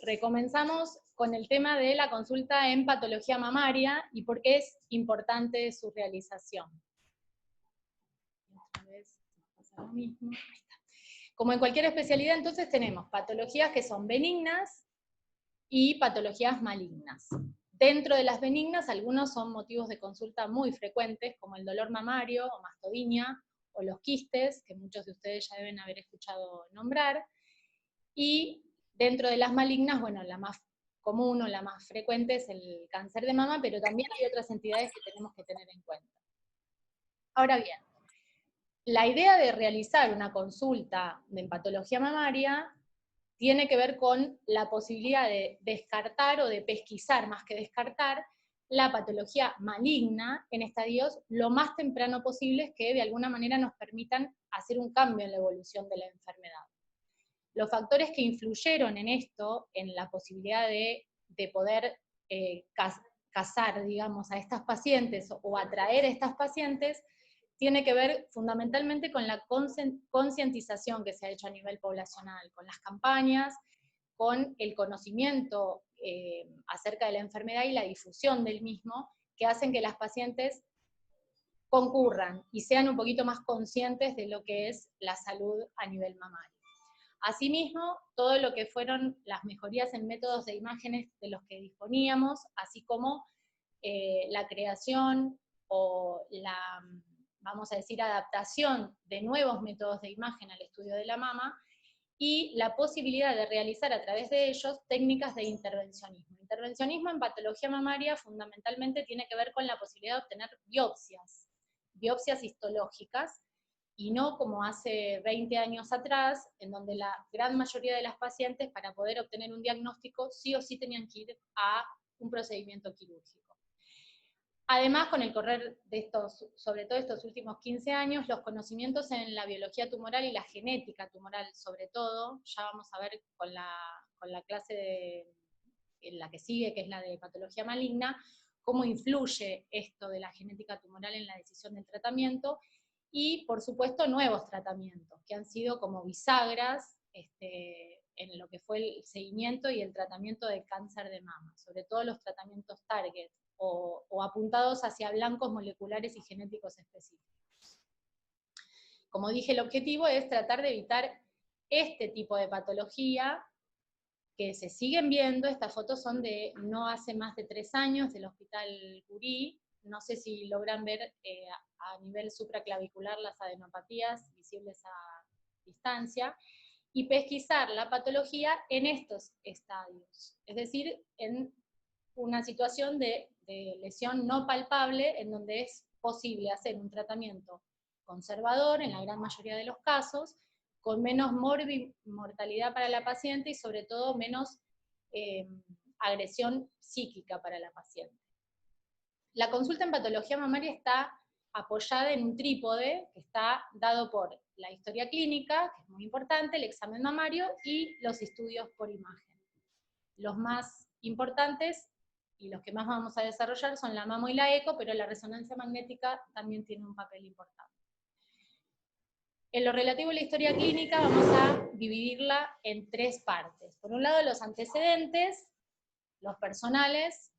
recomenzamos con el tema de la consulta en patología mamaria y por qué es importante su realización. Otra vez pasa lo mismo. Ahí está. Como en cualquier especialidad, entonces tenemos patologías que son benignas y patologías malignas. Dentro de las benignas, algunos son motivos de consulta muy frecuentes, como el dolor mamario o mastodinia, o los quistes, que muchos de ustedes ya deben haber escuchado nombrar. Y dentro de las malignas, bueno, la más común o la más frecuente es el cáncer de mama, pero también hay otras entidades que tenemos que tener en cuenta. Ahora bien, la idea de realizar una consulta de patología mamaria tiene que ver con la posibilidad de descartar o de pesquisar, más que descartar, la patología maligna en estadios lo más temprano posibles que de alguna manera nos permitan hacer un cambio en la evolución de la enfermedad. Los factores que influyeron en esto, en la posibilidad de poder casar, digamos, a estas pacientes o atraer a estas pacientes, tiene que ver fundamentalmente con la concientización que se ha hecho a nivel poblacional, con las campañas, con el conocimiento acerca de la enfermedad y la difusión del mismo, que hacen que las pacientes concurran y sean un poquito más conscientes de lo que es la salud a nivel mamario. Asimismo, todo lo que fueron las mejorías en métodos de imágenes de los que disponíamos, así como la creación o la, vamos a decir, adaptación de nuevos métodos de imagen al estudio de la mama, y la posibilidad de realizar a través de ellos técnicas de intervencionismo. Intervencionismo en patología mamaria fundamentalmente tiene que ver con la posibilidad de obtener biopsias histológicas, y no como hace 20 años atrás, en donde la gran mayoría de las pacientes, para poder obtener un diagnóstico, sí o sí tenían que ir a un procedimiento quirúrgico. Además, con el correr de estos, sobre todo estos últimos 15 años, los conocimientos en la biología tumoral y la genética tumoral sobre todo, ya vamos a ver con la clase en la que sigue, que es la de patología maligna, cómo influye esto de la genética tumoral en la decisión del tratamiento, y por supuesto nuevos tratamientos, que han sido como bisagras en lo que fue el seguimiento y el tratamiento del cáncer de mama, sobre todo los tratamientos target, o apuntados hacia blancos moleculares y genéticos específicos. Como dije, el objetivo es tratar de evitar este tipo de patología que se siguen viendo. Estas fotos son de no hace más de 3 años, del Hospital Curie. No sé si logran ver a nivel supraclavicular las adenopatías visibles a distancia, y pesquisar la patología en estos estadios, es decir, en una situación de lesión no palpable, en donde es posible hacer un tratamiento conservador, en la gran mayoría de los casos, con menos mortalidad para la paciente y sobre todo menos agresión psíquica para la paciente. La consulta en patología mamaria está apoyada en un trípode que está dado por la historia clínica, que es muy importante, el examen mamario y los estudios por imagen. Los más importantes y los que más vamos a desarrollar son la mamo y la eco, pero la resonancia magnética también tiene un papel importante. En lo relativo a la historia clínica vamos a dividirla en 3 partes. Por un lado, los antecedentes, los personales,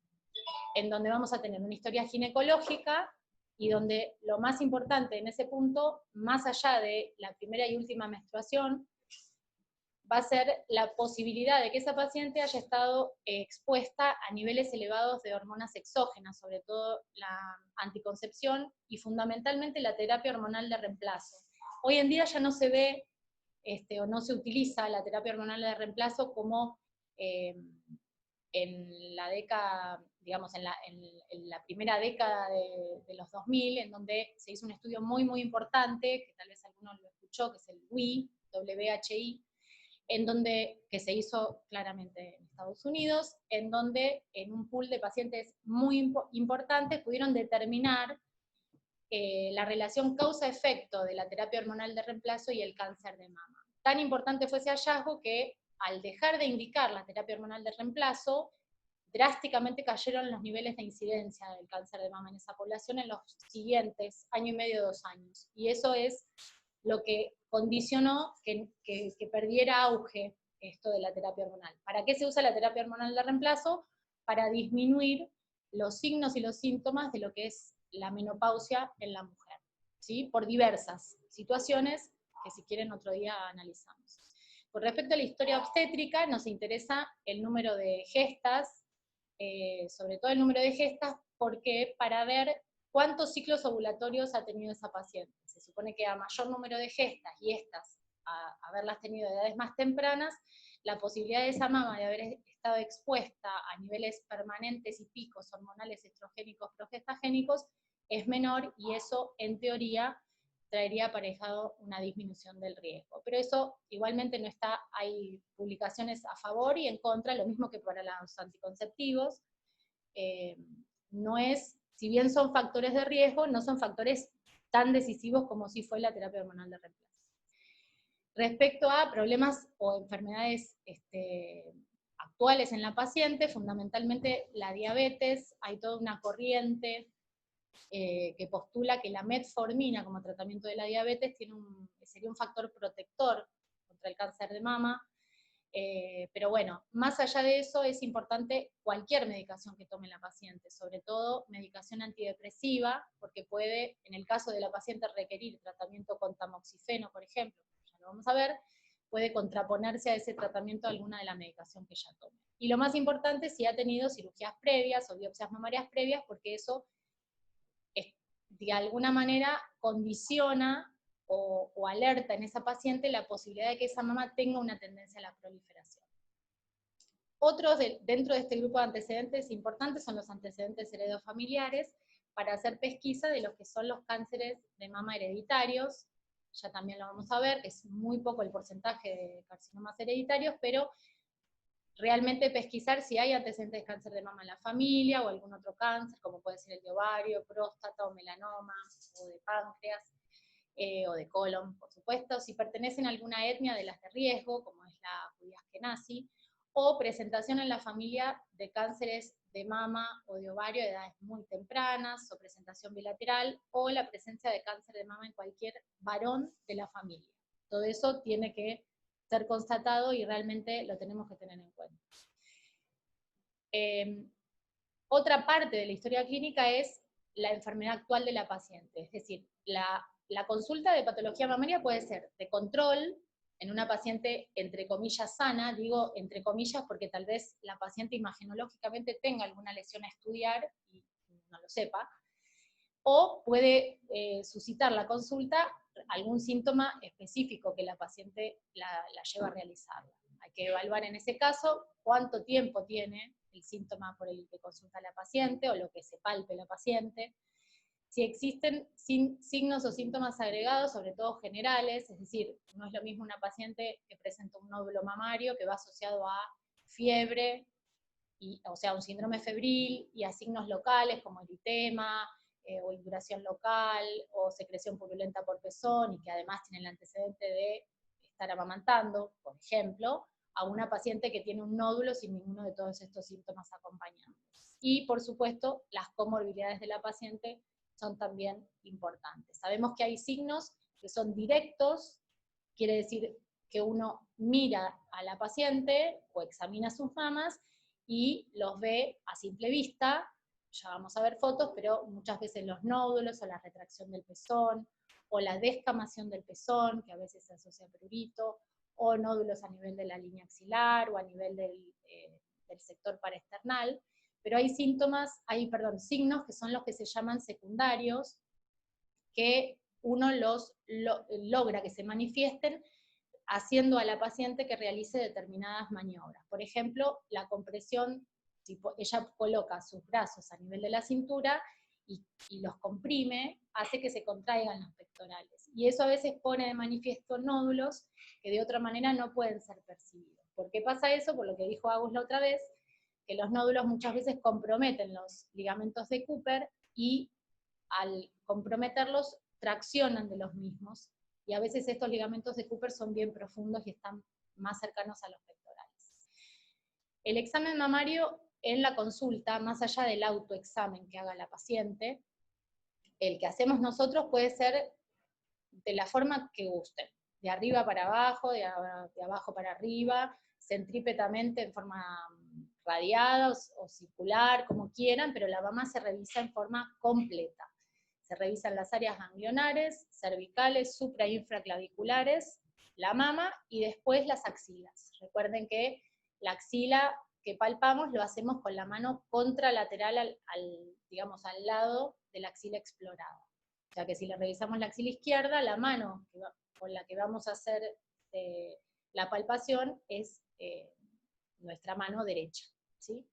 en donde vamos a tener una historia ginecológica, y donde lo más importante en ese punto, más allá de la primera y última menstruación, va a ser la posibilidad de que esa paciente haya estado expuesta a niveles elevados de hormonas exógenas, sobre todo la anticoncepción y fundamentalmente la terapia hormonal de reemplazo. Hoy en día ya no se ve o no se utiliza la terapia hormonal de reemplazo como en la década, digamos, en la primera década de los 2000, en donde se hizo un estudio muy, muy importante, que tal vez alguno lo escuchó, que es el WHI, en donde, que se hizo claramente en Estados Unidos, en donde en un pool de pacientes muy importantes pudieron determinar la relación causa-efecto de la terapia hormonal de reemplazo y el cáncer de mama. Tan importante fue ese hallazgo que al dejar de indicar la terapia hormonal de reemplazo, drásticamente cayeron los niveles de incidencia del cáncer de mama en esa población en los siguientes año y medio, 2 años. Y eso es lo que condicionó que perdiera auge esto de la terapia hormonal. ¿Para qué se usa la terapia hormonal de reemplazo? Para disminuir los signos y los síntomas de lo que es la menopausia en la mujer, ¿sí? Por diversas situaciones que si quieren otro día analizamos. Con respecto a la historia obstétrica, nos interesa el número de gestas, sobre todo el número de gestas, porque para ver cuántos ciclos ovulatorios ha tenido esa paciente. Se supone que a mayor número de gestas, y estas, a haberlas tenido de edades más tempranas, la posibilidad de esa mama de haber estado expuesta a niveles permanentes y picos hormonales estrogénicos, progestagénicos, es menor, y eso, en teoría, traería aparejado una disminución del riesgo. Pero eso igualmente no está, hay publicaciones a favor y en contra, lo mismo que para los anticonceptivos. No es, si bien son factores de riesgo, no son factores tan decisivos como si fue la terapia hormonal de reemplazo. Respecto a problemas o enfermedades actuales en la paciente, fundamentalmente la diabetes, hay toda una corriente que postula que la metformina como tratamiento de la diabetes sería un factor protector contra el cáncer de mama, pero bueno, más allá de eso es importante cualquier medicación que tome la paciente, sobre todo medicación antidepresiva, porque puede, en el caso de la paciente, requerir tratamiento con tamoxifeno, por ejemplo, ya lo vamos a ver, puede contraponerse a ese tratamiento alguna de la medicación que ella tome. Y lo más importante, si ha tenido cirugías previas o biopsias mamarias previas, porque eso de alguna manera condiciona o alerta en esa paciente la posibilidad de que esa mama tenga una tendencia a la proliferación. Otros dentro de este grupo de antecedentes importantes son los antecedentes heredofamiliares, para hacer pesquisa de lo que son los cánceres de mama hereditarios. Ya también lo vamos a ver, es muy poco el porcentaje de carcinomas hereditarios, pero realmente pesquisar si hay antecedentes de cáncer de mama en la familia, o algún otro cáncer, como puede ser el de ovario, próstata, o melanoma, o de páncreas, o de colon, por supuesto, si pertenecen a alguna etnia de las de riesgo, como es la judía askenazí, o presentación en la familia de cánceres de mama o de ovario de edades muy tempranas, o presentación bilateral, o la presencia de cáncer de mama en cualquier varón de la familia. Todo eso tiene que ser constatado y realmente lo tenemos que tener en cuenta. Otra parte de la historia clínica es la enfermedad actual de la paciente, es decir, la consulta de patología mamaria puede ser de control en una paciente entre comillas sana, digo entre comillas porque tal vez la paciente imagenológicamente tenga alguna lesión a estudiar y no lo sepa, o puede suscitar la consulta algún síntoma específico que la paciente la lleva a realizar. Hay que evaluar en ese caso cuánto tiempo tiene el síntoma por el que consulta la paciente, o lo que se palpe la paciente. Si existen signos o síntomas agregados, sobre todo generales, es decir, no es lo mismo una paciente que presenta un nódulo mamario que va asociado a fiebre, o sea, un síndrome febril, y a signos locales como eritema, o induración local, o secreción purulenta por pezón, y que además tiene el antecedente de estar amamantando, por ejemplo, a una paciente que tiene un nódulo sin ninguno de todos estos síntomas acompañantes. Y, por supuesto, las comorbilidades de la paciente son también importantes. Sabemos que hay signos que son directos, quiere decir que uno mira a la paciente o examina sus mamas y los ve a simple vista. Ya vamos a ver fotos, pero muchas veces los nódulos, o la retracción del pezón, o la descamación del pezón, que a veces se asocia a prurito, o nódulos a nivel de la línea axilar, o a nivel del sector paraesternal, pero hay signos que son los que se llaman secundarios, que uno logra que se manifiesten haciendo a la paciente que realice determinadas maniobras. Por ejemplo, la compresión, ella coloca sus brazos a nivel de la cintura y los comprime, hace que se contraigan los pectorales. Y eso a veces pone de manifiesto nódulos que de otra manera no pueden ser percibidos. ¿Por qué pasa eso? Por lo que dijo Agus la otra vez, que los nódulos muchas veces comprometen los ligamentos de Cooper, y al comprometerlos traccionan de los mismos, y a veces estos ligamentos de Cooper son bien profundos y están más cercanos a los pectorales. El examen mamario en la consulta, más allá del autoexamen que haga la paciente, el que hacemos nosotros puede ser de la forma que gusten, de arriba para abajo, de abajo para arriba, centrípetamente en forma radiada o circular, como quieran, pero la mama se revisa en forma completa. Se revisan las áreas ganglionares, cervicales, supra e infraclaviculares, la mama y después las axilas. Recuerden que la axila que palpamos lo hacemos con la mano contralateral digamos, al lado de la axila explorada. O sea que si le revisamos la axila izquierda, la mano con la que vamos a hacer la palpación es nuestra mano derecha, ¿sí?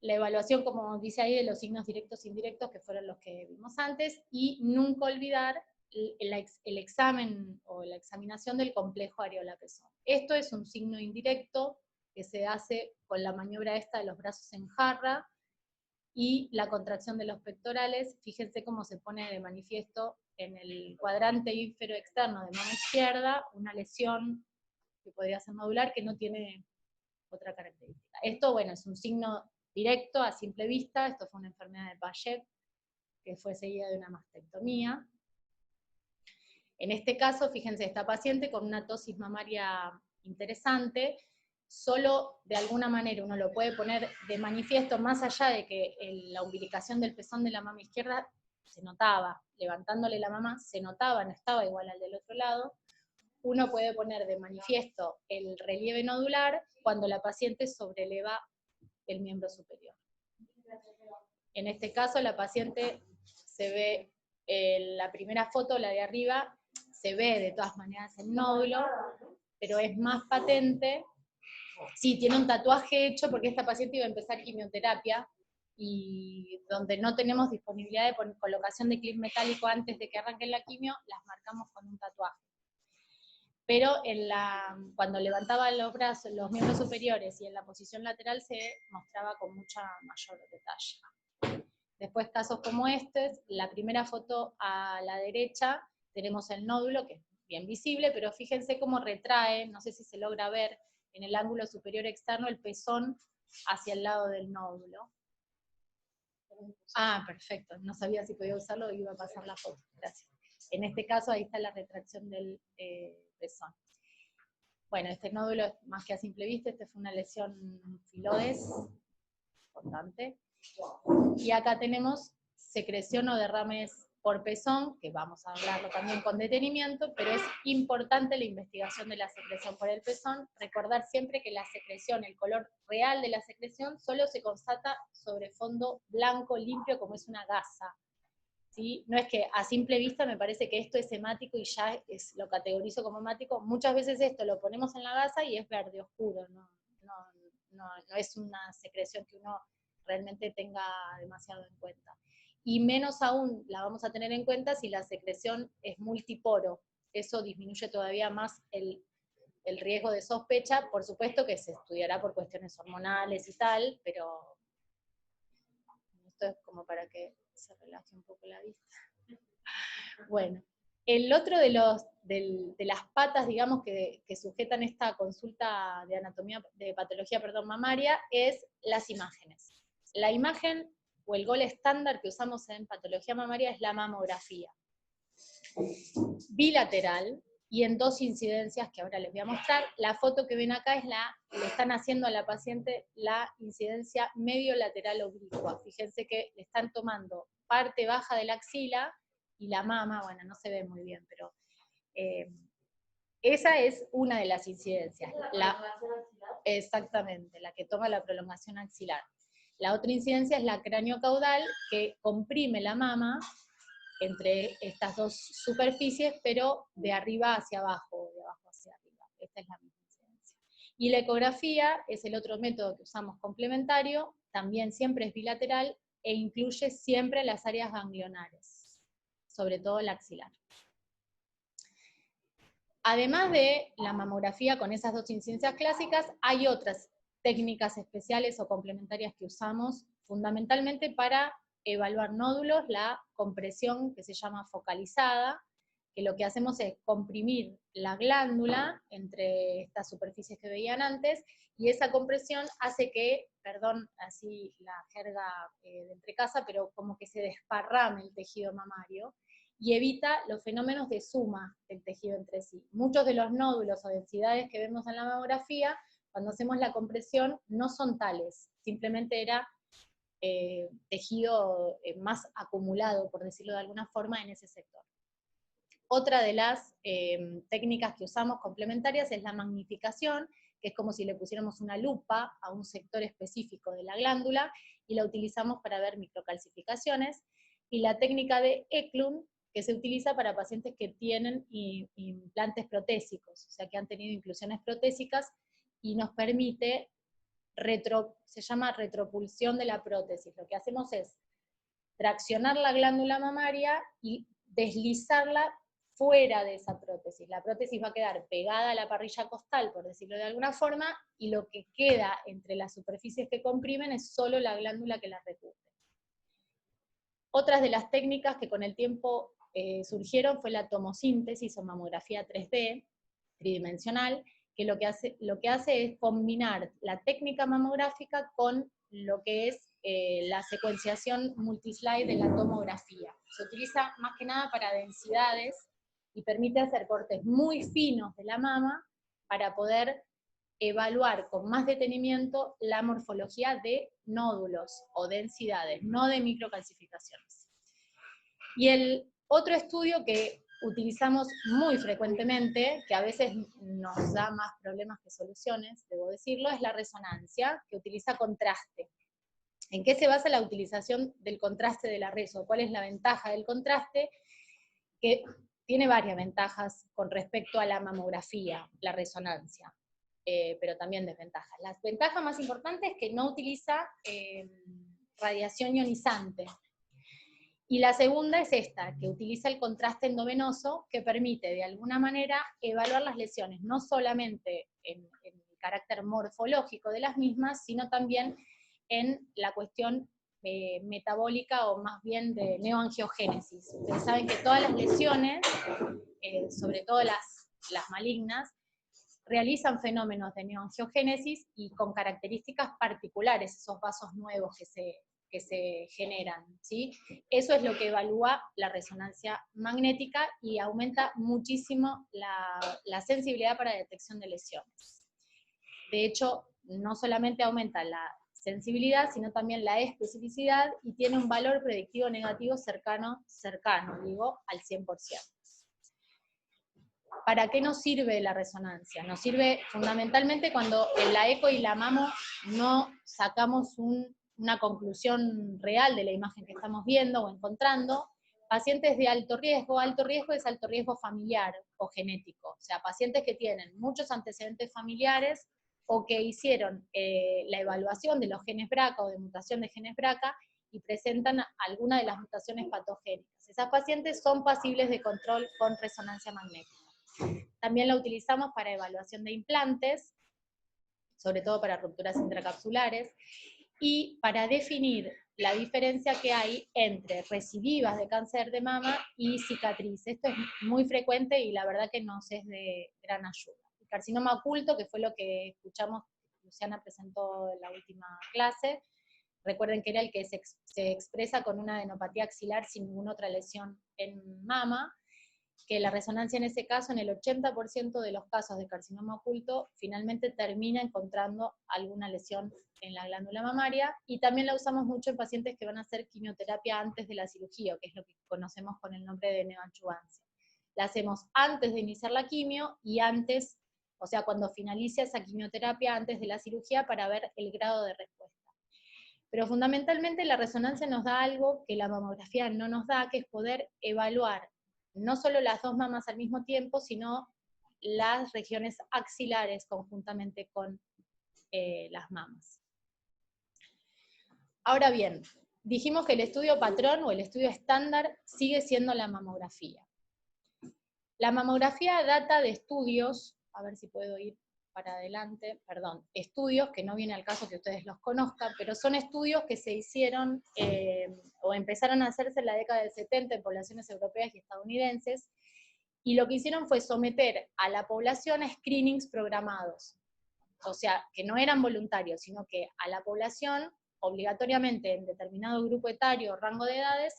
La evaluación, como dice ahí, de los signos directos e indirectos, que fueron los que vimos antes, y nunca olvidar el examen o la examinación del complejo areola-pezón. Esto es un signo indirecto que se hace con la maniobra esta de los brazos en jarra y la contracción de los pectorales. Fíjense cómo se pone de manifiesto en el cuadrante ínfero externo de mano izquierda una lesión que podría ser nodular, que no tiene otra característica. Esto, bueno, es un signo directo a simple vista. Esto fue una enfermedad de Paget, que fue seguida de una mastectomía. En este caso, fíjense, esta paciente con una tosis mamaria interesante, solo de alguna manera uno lo puede poner de manifiesto, más allá de que la umbilicación del pezón de la mama izquierda se notaba, levantándole la mama se notaba, no estaba igual al del otro lado. Uno puede poner de manifiesto el relieve nodular cuando la paciente sobreleva el miembro superior. En este caso la paciente se ve, la primera foto, la de arriba, se ve de todas maneras el nódulo, pero es más patente. Sí, tiene un tatuaje hecho porque esta paciente iba a empezar quimioterapia, y donde no tenemos disponibilidad de colocación de clip metálico antes de que arranque la quimio, las marcamos con un tatuaje. Pero cuando levantaba los brazos, los miembros superiores, y en la posición lateral se mostraba con mucha mayor detalle. Después casos como este, la primera foto a la derecha, tenemos el nódulo, que es bien visible, pero fíjense cómo retrae, no sé si se logra ver, en el ángulo superior externo el pezón hacia el lado del nódulo. Ah, perfecto, no sabía si podía usarlo, iba a pasar la foto, gracias. En este caso ahí está la retracción del pezón. Bueno, este nódulo es más que a simple vista, este fue una lesión filodes, importante. Y acá tenemos secreción o derrames por pezón, que vamos a hablarlo también con detenimiento, pero es importante la investigación de la secreción por el pezón. Recordar siempre que la secreción, el color real de la secreción, solo se constata sobre fondo blanco limpio, como es una gasa. ¿Sí? No es que a simple vista me parece que esto es hemático y ya lo categorizo como hemático. Muchas veces esto lo ponemos en la gasa y es verde oscuro, no es una secreción que uno realmente tenga demasiado en cuenta. Y menos aún la vamos a tener en cuenta si la secreción es multiporo. Eso disminuye todavía más el riesgo de sospecha. Por supuesto que se estudiará por cuestiones hormonales y tal, pero esto es como para que se relaje un poco la vista. Bueno, el otro de las patas, digamos, que sujetan esta consulta de anatomía, de patología, mamaria, es las imágenes. La imagen o el gol estándar que usamos en patología mamaria es la mamografía. Bilateral y en dos incidencias que ahora les voy a mostrar. La foto que ven acá le están haciendo a la paciente la incidencia medio lateral oblicua. Fíjense que le están tomando parte baja de la axila y la mama, bueno, no se ve muy bien, pero esa es una de las incidencias. Exactamente, la que toma la prolongación axilar. La otra incidencia es la craneocaudal, que comprime la mama entre estas dos superficies, pero de arriba hacia abajo, de abajo hacia arriba. Esta es la misma incidencia. Y la ecografía es el otro método que usamos complementario, también siempre es bilateral, e incluye siempre las áreas ganglionares, sobre todo la axilar. Además de la mamografía con esas dos incidencias clásicas, hay otras técnicas especiales o complementarias que usamos fundamentalmente para evaluar nódulos, la compresión que se llama focalizada, que lo que hacemos es comprimir la glándula entre estas superficies que veían antes, y esa compresión hace que, perdón, así la jerga de entrecasa, pero como que se desparrame el tejido mamario, y evita los fenómenos de suma del tejido entre sí. Muchos de los nódulos o densidades que vemos en la mamografía, cuando hacemos la compresión, no son tales, simplemente era tejido más acumulado, por decirlo de alguna forma, en ese sector. Otra de las técnicas que usamos complementarias es la magnificación, que es como si le pusiéramos una lupa a un sector específico de la glándula, y la utilizamos para ver microcalcificaciones, y la técnica de Eklund, que se utiliza para pacientes que tienen implantes protésicos, o sea, que han tenido inclusiones protésicas, y nos permite, se llama retropulsión de la prótesis. Lo que hacemos es traccionar la glándula mamaria y deslizarla fuera de esa prótesis. La prótesis va a quedar pegada a la parrilla costal, por decirlo de alguna forma, y lo que queda entre las superficies que comprimen es solo la glándula que la recubre. Otras de las técnicas que con el tiempo surgieron fue la tomosíntesis o mamografía 3D, tridimensional, que lo que hace es combinar la técnica mamográfica con lo que es la secuenciación multislide de la tomografía. Se utiliza más que nada para densidades y permite hacer cortes muy finos de la mama para poder evaluar con más detenimiento la morfología de nódulos o densidades, no de microcalcificaciones. Y el otro estudio que utilizamos muy frecuentemente, que a veces nos da más problemas que soluciones, debo decirlo, es la resonancia, que utiliza contraste. ¿En qué se basa la utilización del contraste de la reso? ¿Cuál es la ventaja del contraste? Que tiene varias ventajas con respecto a la mamografía, la resonancia, pero también desventajas. La ventaja más importante es que no utiliza radiación ionizante. Y la segunda es esta, que utiliza el contraste endovenoso, que permite de alguna manera evaluar las lesiones, no solamente en el carácter morfológico de las mismas, sino también en la cuestión metabólica, o más bien de neoangiogénesis. Ustedes saben que todas las lesiones, sobre todo las malignas, realizan fenómenos de neoangiogénesis y con características particulares, esos vasos nuevos que se generan, ¿sí? Eso es lo que evalúa la resonancia magnética y aumenta muchísimo la sensibilidad para la detección de lesiones. De hecho, no solamente aumenta la sensibilidad, sino también la especificidad, y tiene un valor predictivo negativo cercano, digo, al 100%. ¿Para qué nos sirve la resonancia? Nos sirve fundamentalmente cuando en la eco y la mamo no sacamos una conclusión real de la imagen que estamos viendo o encontrando. Pacientes de alto riesgo es alto riesgo familiar o genético, o sea, pacientes que tienen muchos antecedentes familiares o que hicieron la evaluación de los genes BRCA o de mutación de genes BRCA y presentan alguna de las mutaciones patogénicas. Esas pacientes son pasibles de control con resonancia magnética. También la utilizamos para evaluación de implantes, sobre todo para rupturas intracapsulares, y para definir la diferencia que hay entre recidivas de cáncer de mama y cicatriz. Esto es muy frecuente y la verdad que nos es de gran ayuda. El carcinoma oculto, que fue lo que escuchamos, Luciana presentó en la última clase, recuerden que era el que se expresa con una adenopatía axilar sin ninguna otra lesión en mama, que la resonancia en ese caso, en el 80% de los casos de carcinoma oculto, finalmente termina encontrando alguna lesión en la glándula mamaria, y también la usamos mucho en pacientes que van a hacer quimioterapia antes de la cirugía, que es lo que conocemos con el nombre de neoadjuvancia. La hacemos antes de iniciar la quimio y antes, o sea, cuando finaliza esa quimioterapia antes de la cirugía, para ver el grado de respuesta. Pero fundamentalmente la resonancia nos da algo que la mamografía no nos da, que es poder evaluar no solo las dos mamas al mismo tiempo, sino las regiones axilares conjuntamente con las mamas. Ahora bien, dijimos que el estudio patrón o el estudio estándar sigue siendo la mamografía. La mamografía data de estudios, a ver si puedo ir para adelante, perdón, estudios que no viene al caso que ustedes los conozcan, pero son estudios que se hicieron o empezaron a hacerse en la década del 70 en poblaciones europeas y estadounidenses, y lo que hicieron fue someter a la población a screenings programados, o sea, que no eran voluntarios, sino que a la población, obligatoriamente en determinado grupo etario o rango de edades,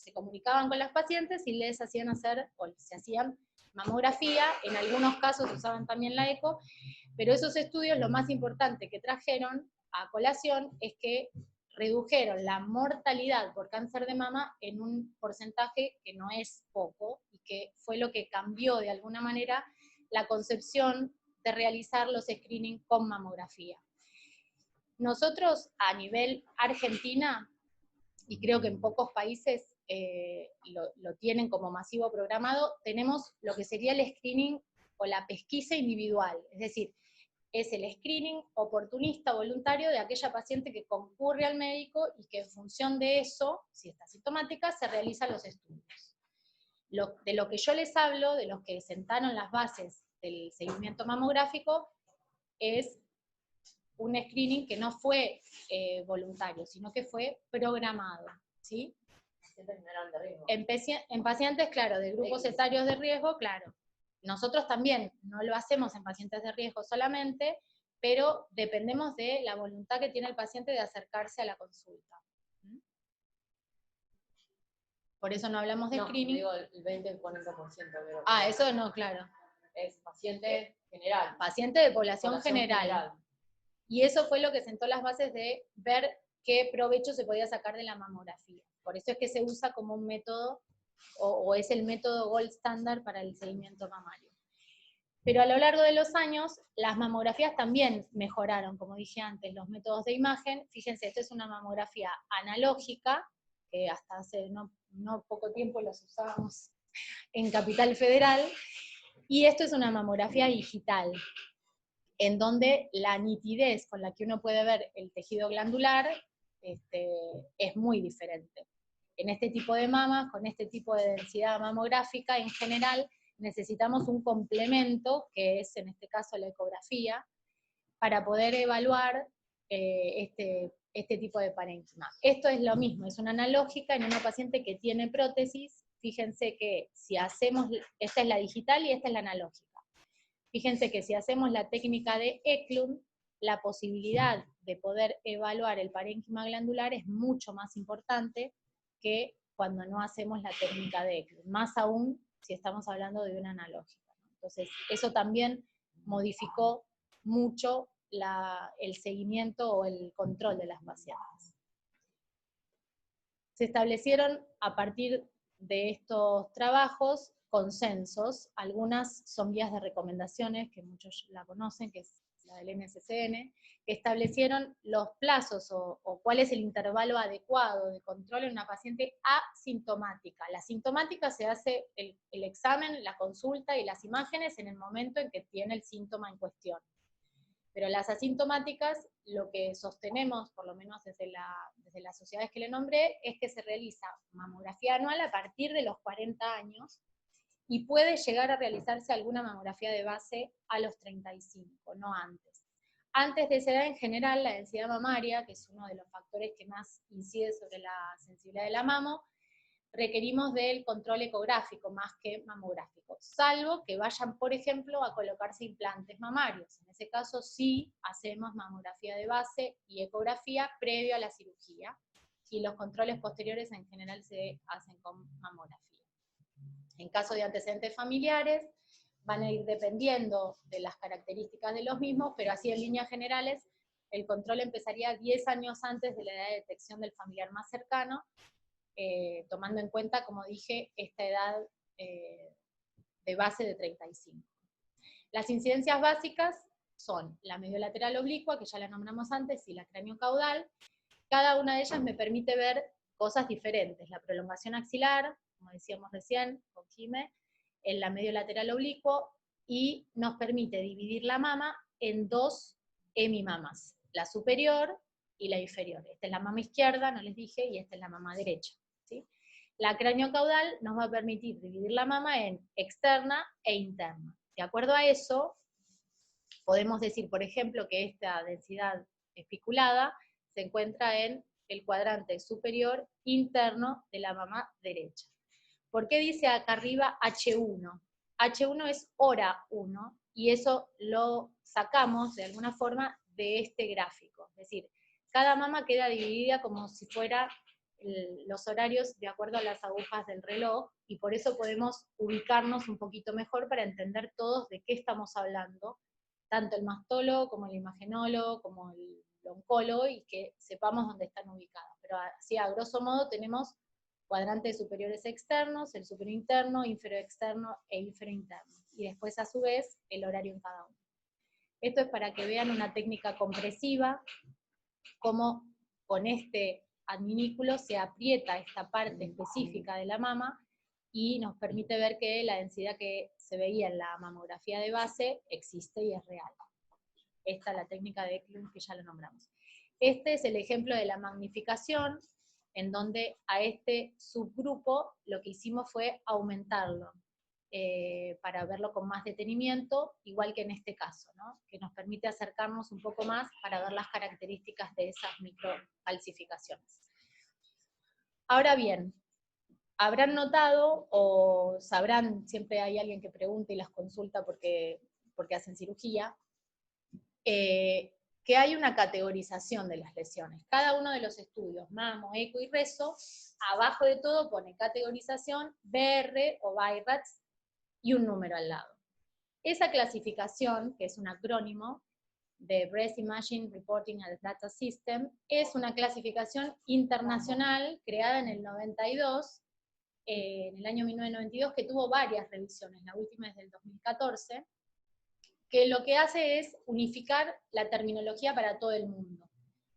se comunicaban con las pacientes y les hacían hacer, o se hacían mamografía, en algunos casos usaban también la eco, pero esos estudios lo más importante que trajeron a colación es que redujeron la mortalidad por cáncer de mama en un porcentaje que no es poco, y que fue lo que cambió de alguna manera la concepción de realizar los screenings con mamografía. Nosotros a nivel Argentina, y creo que en pocos países lo tienen como masivo programado, tenemos lo que sería el screening o la pesquisa individual, es decir, es el screening oportunista voluntario de aquella paciente que concurre al médico y que en función de eso, si está sintomática, se realizan los estudios. De lo que yo les hablo, de los que sentaron las bases del seguimiento mamográfico, es un screening que no fue voluntario, sino que fue programado, ¿sí? En pacientes, claro, de grupos etarios de riesgo, claro. Nosotros también no lo hacemos en pacientes de riesgo solamente, pero dependemos de la voluntad que tiene el paciente de acercarse a la consulta. Por eso no hablamos de screening. Digo el 20-40%. Eso no, claro. Es paciente general. Paciente de población general. Y eso fue lo que sentó las bases de ver qué provecho se podía sacar de la mamografía. Por eso es que se usa como un método, o es el método gold standard para el seguimiento mamario. Pero a lo largo de los años, las mamografías también mejoraron, como dije antes, los métodos de imagen. Fíjense, esto es una mamografía analógica, que hasta hace no poco tiempo los usábamos en Capital Federal, y esto es una mamografía digital, en donde la nitidez con la que uno puede ver el tejido glandular es muy diferente. En este tipo de mamas, con este tipo de densidad mamográfica, en general, necesitamos un complemento, que es en este caso la ecografía, para poder evaluar este tipo de parénquima. Esto es lo mismo, es una analógica en una paciente que tiene prótesis. Fíjense que si hacemos, esta es la digital y esta es la analógica. Fíjense que si hacemos la técnica de Eklund, la posibilidad de poder evaluar el parénquima glandular es mucho más importante que cuando no hacemos la técnica de Eklund, más aún si estamos hablando de una analógica. Entonces, eso también modificó mucho el seguimiento o el control de las pacientes. Se establecieron a partir de estos trabajos consensos, algunas son guías de recomendaciones, que muchos la conocen, que es la del NCCN, que establecieron los plazos o cuál es el intervalo adecuado de control en una paciente asintomática. La sintomática se hace el examen, la consulta y las imágenes en el momento en que tiene el síntoma en cuestión. Pero las asintomáticas, lo que sostenemos, por lo menos desde las sociedades que le nombré, es que se realiza mamografía anual a partir de los 40 años, y puede llegar a realizarse alguna mamografía de base a los 35, no antes. Antes de esa edad, en general, la densidad mamaria, que es uno de los factores que más incide sobre la sensibilidad de la mamo, requerimos del control ecográfico más que mamográfico, salvo que vayan, por ejemplo, a colocarse implantes mamarios. En ese caso sí hacemos mamografía de base y ecografía previo a la cirugía, y los controles posteriores en general se hacen con mamografía. En caso de antecedentes familiares, van a ir dependiendo de las características de los mismos, pero así en líneas generales, el control empezaría 10 años antes de la edad de detección del familiar más cercano, tomando en cuenta, como dije, esta edad de base de 35. Las incidencias básicas son la mediolateral oblicua, que ya la nombramos antes, y la craniocaudal. Cada una de ellas me permite ver cosas diferentes. La prolongación axilar, como decíamos recién con Jimé, en la mediolateral oblicuo, y nos permite dividir la mama en dos hemimamas, la superior y la inferior. Esta es la mama izquierda, no les dije, y esta es la mama derecha, ¿sí? La craniocaudal nos va a permitir dividir la mama en externa e interna. De acuerdo a eso, podemos decir, por ejemplo, que esta densidad espiculada se encuentra en el cuadrante superior interno de la mama derecha. ¿Por qué dice acá arriba H1? H1 es hora 1, y eso lo sacamos de alguna forma de este gráfico. Es decir, cada mama queda dividida como si fuera los horarios de acuerdo a las agujas del reloj, y por eso podemos ubicarnos un poquito mejor para entender todos de qué estamos hablando, tanto el mastólogo como el imagenólogo, como el oncólogo, y que sepamos dónde están ubicados. Pero así, a grosso modo, tenemos cuadrantes superiores externos, el superior interno, inferior externo e inferior interno. Y después, a su vez, el horario en cada uno. Esto es para que vean una técnica compresiva, cómo con este adminículo se aprieta esta parte específica de la mama y nos permite ver que la densidad que se veía en la mamografía de base existe y es real. Esta es la técnica de Eklund, que ya lo nombramos. Este es el ejemplo de la magnificación, en donde a este subgrupo lo que hicimos fue aumentarlo, para verlo con más detenimiento, igual que en este caso, ¿no? Que nos permite acercarnos un poco más para ver las características de esas microcalcificaciones. Ahora bien, habrán notado o sabrán, siempre hay alguien que pregunta y las consulta porque hacen cirugía, que hay una categorización de las lesiones. Cada uno de los estudios, mamo, eco y reso, abajo de todo pone categorización, BR o BIRATS, y un número al lado. Esa clasificación, que es un acrónimo de Breast Imaging Reporting and Data System, es una clasificación internacional creada en el 92, en el año 1992, que tuvo varias revisiones, la última es del 2014, que lo que hace es unificar la terminología para todo el mundo,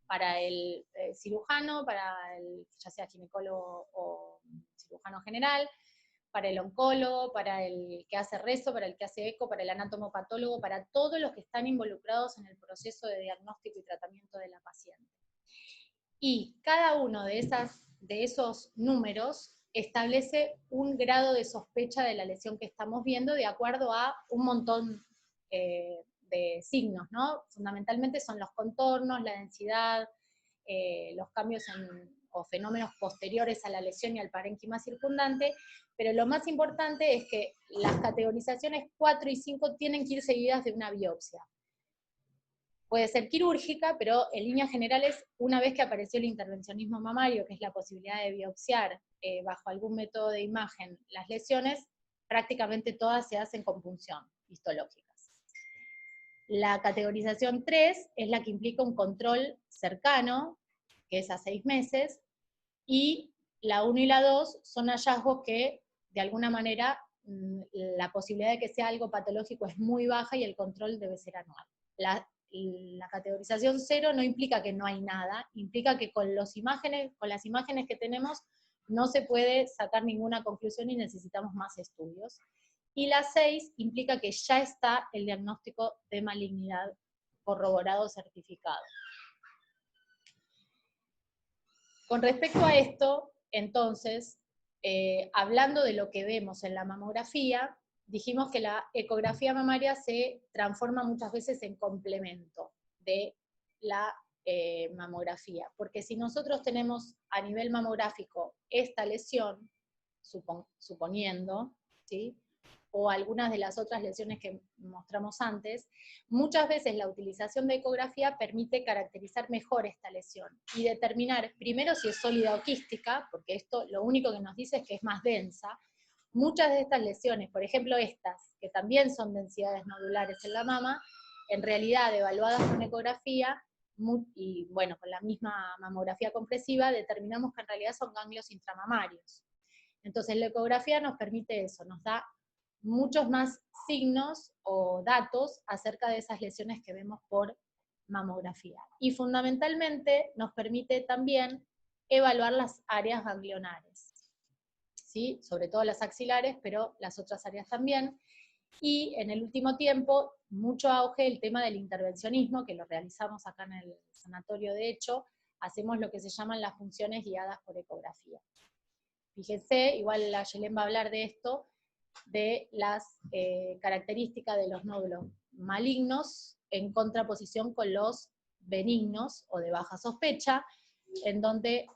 para el cirujano, para el, ya sea ginecólogo o cirujano general, para el oncólogo, para el que hace reso, para el que hace eco, para el anatomopatólogo, para todos los que están involucrados en el proceso de diagnóstico y tratamiento de la paciente. Y cada uno de esos números establece un grado de sospecha de la lesión que estamos viendo de acuerdo a un montón de signos, ¿no? Fundamentalmente son los contornos, la densidad, los cambios o fenómenos posteriores a la lesión y al parénquima circundante, pero lo más importante es que las categorizaciones 4 y 5 tienen que ir seguidas de una biopsia. Puede ser quirúrgica, pero en líneas generales, una vez que apareció el intervencionismo mamario, que es la posibilidad de biopsiar bajo algún método de imagen las lesiones, prácticamente todas se hacen con punción histológicas. La categorización 3 es la que implica un control cercano, que es a 6 meses, y la 1 y la 2 son hallazgos que, de alguna manera, la posibilidad de que sea algo patológico es muy baja y el control debe ser anual. La categorización 0 no implica que no hay nada, implica que con las imágenes que tenemos no se puede sacar ninguna conclusión y necesitamos más estudios. Y la 6 implica que ya está el diagnóstico de malignidad corroborado, certificado. Con respecto a esto, entonces, hablando de lo que vemos en la mamografía, dijimos que la ecografía mamaria se transforma muchas veces en complemento de la mamografía, porque si nosotros tenemos a nivel mamográfico esta lesión, suponiendo, ¿sí?, o algunas de las otras lesiones que mostramos antes, muchas veces la utilización de ecografía permite caracterizar mejor esta lesión y determinar primero si es sólida o quística, porque esto lo único que nos dice es que es más densa. Muchas de estas lesiones, por ejemplo estas, que también son densidades nodulares en la mama, en realidad evaluadas con ecografía, y bueno, con la misma mamografía compresiva, determinamos que en realidad son ganglios intramamarios. Entonces la ecografía nos permite eso, nos da muchos más signos o datos acerca de esas lesiones que vemos por mamografía. Y fundamentalmente nos permite también evaluar las áreas ganglionares, ¿sí?, sobre todo las axilares, pero las otras áreas también. Y en el último tiempo, mucho auge el tema del intervencionismo, que lo realizamos acá en el sanatorio. De hecho, hacemos lo que se llaman las funciones guiadas por ecografía. Fíjense, igual la Yelén va a hablar de esto, de las características de los nódulos malignos en contraposición con los benignos o de baja sospecha, en donde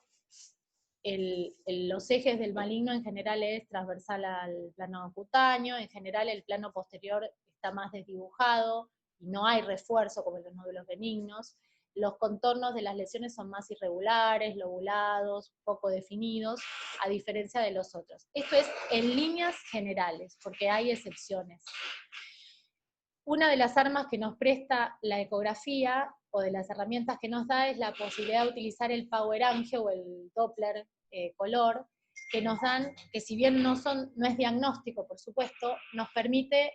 los ejes del maligno en general es transversal al plano cutáneo, en general el plano posterior está más desdibujado y no hay refuerzo como en los nódulos benignos. los contornos de las lesiones son más irregulares, lobulados, poco definidos, a diferencia de los otros. Esto es en líneas generales, porque hay excepciones. Una de las armas que nos presta la ecografía, o de las herramientas que nos da, es la posibilidad de utilizar el Power Angio o el Doppler color, que nos dan, que si bien no es diagnóstico, por supuesto, nos permite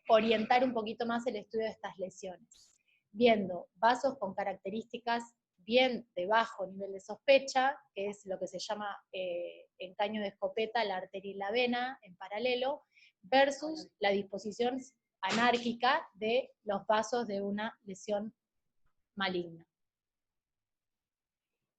orientar un poquito más el estudio de estas lesiones, viendo vasos con características bien de bajo nivel de sospecha, que es lo que se llama en caño de escopeta la arteria y la vena en paralelo, versus la disposición anárquica de los vasos de una lesión maligna.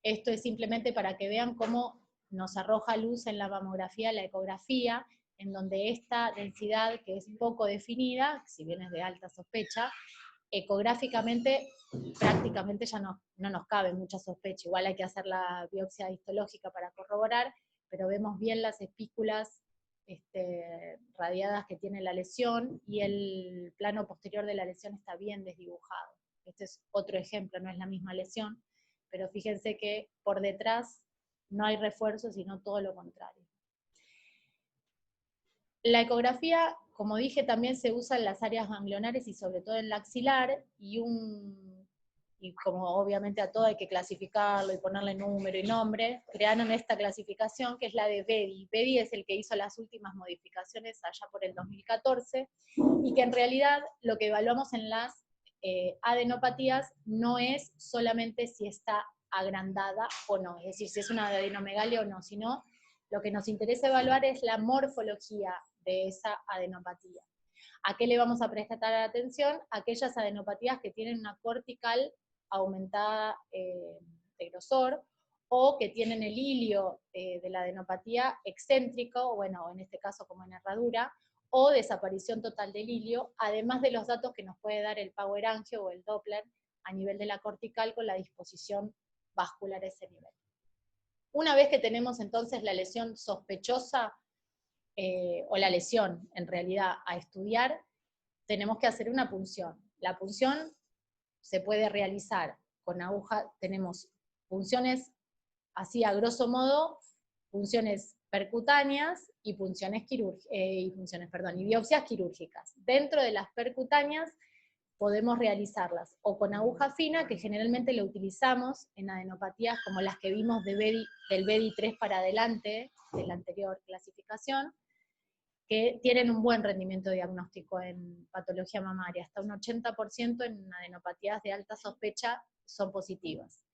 Esto es simplemente para que vean cómo nos arroja luz en la mamografía, la ecografía, en donde esta densidad, que es poco definida, si bien es de alta sospecha, ecográficamente prácticamente ya no nos cabe mucha sospecha. Igual hay que hacer la biopsia histológica para corroborar, pero vemos bien las espículas radiadas que tiene la lesión, y el plano posterior de la lesión está bien desdibujado. Este es otro ejemplo, no es la misma lesión, pero fíjense que por detrás no hay refuerzo, sino todo lo contrario. La ecografía, como dije, también se usa en las áreas ganglionares y sobre todo en la axilar, y como obviamente a todo hay que clasificarlo y ponerle número y nombre, crearon esta clasificación que es la de Bedi. Bedi es el que hizo las últimas modificaciones allá por el 2014, y que en realidad lo que evaluamos en las adenopatías no es solamente si está agrandada o no, es decir, si es una adenomegalia o no, sino lo que nos interesa evaluar es la morfología de esa adenopatía. ¿A qué le vamos a prestar atención? Aquellas adenopatías que tienen una cortical aumentada de grosor, o que tienen el hilio de la adenopatía excéntrico, bueno, en este caso como en herradura, o desaparición total del hilio, además de los datos que nos puede dar el Power Angio o el Doppler a nivel de la cortical con la disposición vascular a ese nivel. Una vez que tenemos entonces la lesión sospechosa, o la lesión en realidad a estudiar, tenemos que hacer una punción. La punción se puede realizar con aguja, tenemos punciones así a grosso modo, punciones percutáneas y y biopsias quirúrgicas. Dentro de las percutáneas podemos realizarlas o con aguja fina, que generalmente lo utilizamos en adenopatías como las que vimos del BEDI 3 para adelante, de la anterior clasificación, que tienen un buen rendimiento diagnóstico en patología mamaria, hasta un 80% en adenopatías de alta sospecha son positivas.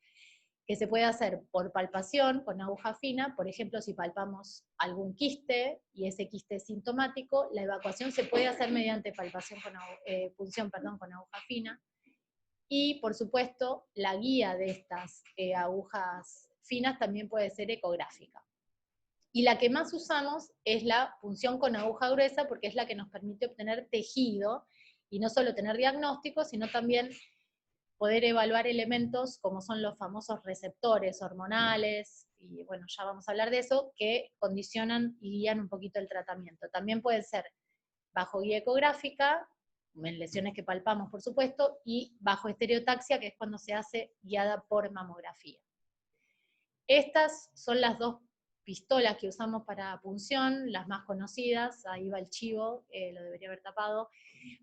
Que se puede hacer por palpación, con aguja fina, por ejemplo, si palpamos algún quiste, y ese quiste es sintomático, la evacuación se puede hacer mediante punción con aguja fina, y por supuesto, la guía de estas agujas finas también puede ser ecográfica. Y la que más usamos es la punción con aguja gruesa, porque es la que nos permite obtener tejido, y no solo tener diagnóstico, sino también poder evaluar elementos como son los famosos receptores hormonales, y bueno, ya vamos a hablar de eso, que condicionan y guían un poquito el tratamiento. También puede ser bajo guía ecográfica, en lesiones que palpamos por supuesto, y bajo estereotaxia, que es cuando se hace guiada por mamografía. Estas son las dos pistolas que usamos para punción, las más conocidas, ahí va el chivo, lo debería haber tapado,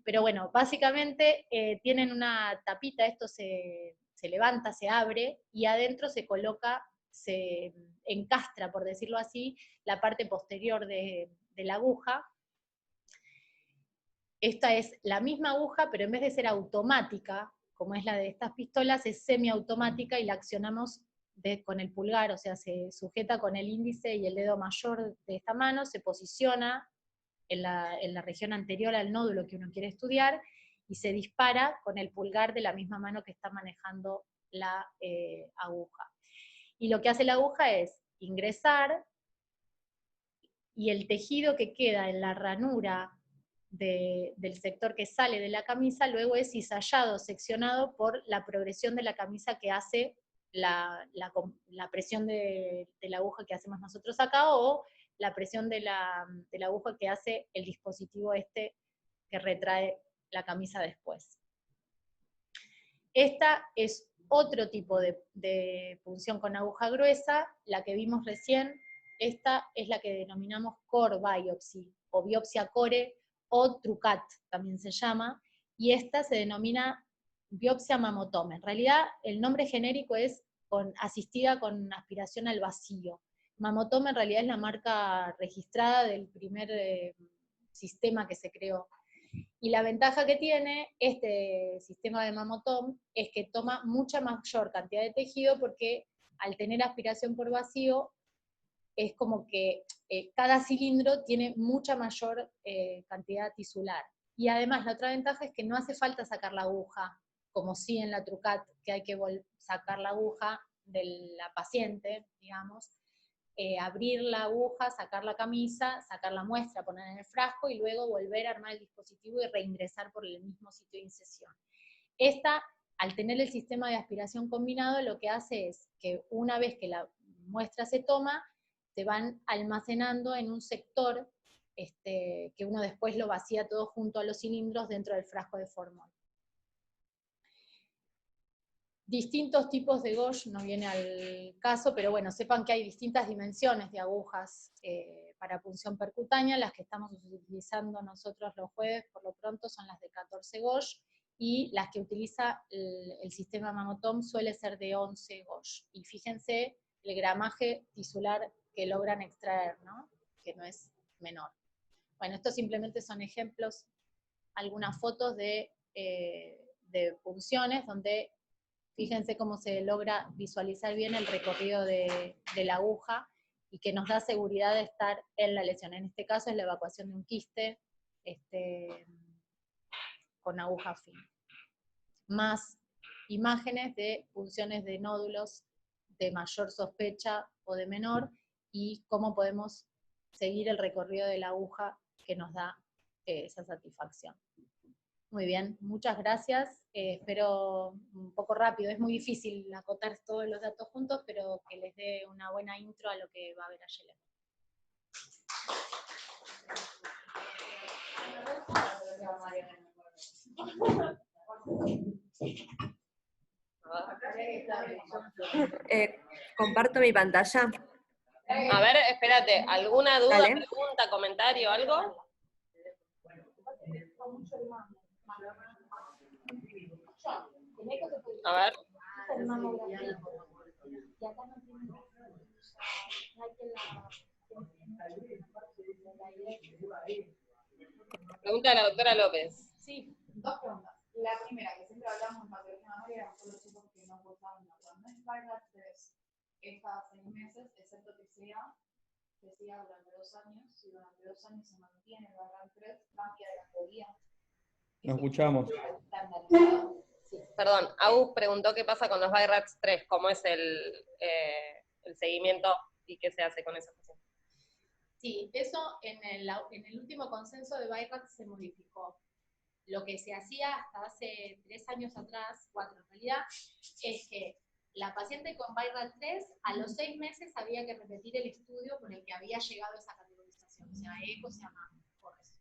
pero bueno, básicamente tienen una tapita, esto se levanta, se abre, y adentro se coloca, se encastra, por decirlo así, la parte posterior de la aguja. Esta es la misma aguja, pero en vez de ser automática, como es la de estas pistolas, es semiautomática, y la accionamos con el pulgar, o sea, se sujeta con el índice y el dedo mayor de esta mano, se posiciona en la región anterior al nódulo que uno quiere estudiar, y se dispara con el pulgar de la misma mano que está manejando la aguja. Y lo que hace la aguja es ingresar, y el tejido que queda en la ranura del sector que sale de la camisa, luego es cizallado, seccionado por la progresión de la camisa que hace la presión de la aguja que hacemos nosotros acá, o la presión de la aguja que hace el dispositivo que retrae la camisa después. Esta es otro tipo de punción con aguja gruesa, la que vimos recién. Esta es la que denominamos core biopsy, o biopsia core, o trucat también se llama, y esta se denomina biopsia mamotome. En realidad el nombre genérico es asistida con aspiración al vacío. Mamotome en realidad es la marca registrada del primer sistema que se creó. Y la ventaja que tiene este sistema de Mamotome es que toma mucha mayor cantidad de tejido, porque al tener aspiración por vacío, es como que cada cilindro tiene mucha mayor cantidad tisular. Y además la otra ventaja es que no hace falta sacar la aguja, como sí en la Trucat, que hay que sacar la aguja de la paciente, digamos, abrir la aguja, sacar la camisa, sacar la muestra, poner en el frasco y luego volver a armar el dispositivo y reingresar por el mismo sitio de incisión. Esta, al tener el sistema de aspiración combinado, lo que hace es que una vez que la muestra se toma, se van almacenando en un sector que uno después lo vacía todo junto a los cilindros dentro del frasco de formol. Distintos tipos de gauge, no viene al caso, pero bueno, sepan que hay distintas dimensiones de agujas para punción percutánea. Las que estamos utilizando nosotros los jueves, por lo pronto, son las de 14 gauge, y las que utiliza el sistema Mamotome suele ser de 11 gauge. Y fíjense el gramaje tisular que logran extraer, ¿no? Que no es menor. Bueno, estos simplemente son ejemplos, algunas fotos de punciones donde fíjense cómo se logra visualizar bien el recorrido de la aguja y que nos da seguridad de estar en la lesión. En este caso es la evacuación de un quiste con aguja fina. Más imágenes de punciones de nódulos de mayor sospecha o de menor, y cómo podemos seguir el recorrido de la aguja que nos da esa satisfacción. Muy bien, muchas gracias. Espero un poco rápido, es muy difícil acotar todos los datos juntos, pero que les dé una buena intro a lo que va a ver ayer. Comparto mi pantalla. A ver, espérate, ¿alguna duda, Dale. pregunta, comentario, algo? A ver. Pregunta de la doctora López. Sí. Dos preguntas. La primera, que siempre hablamos en patología mamaria, son los chicos que no gozaban cuando es Viral 3, es cada 6 meses, excepto que sea durante 2 años. Si durante 2 años se mantiene el Viral 3, cambia de categoría. No escuchamos. Sí. Perdón, Agus preguntó qué pasa con los VIRATS 3, cómo es el seguimiento y qué se hace con esos pacientes. Sí, eso en el último consenso de VIRATS se modificó. Lo que se hacía hasta hace 3 años atrás, 4 en realidad, es que la paciente con VIRAT 3 a los 6 meses había que repetir el estudio por el que había llegado a esa categorización, o sea, ECO, se llama por eso.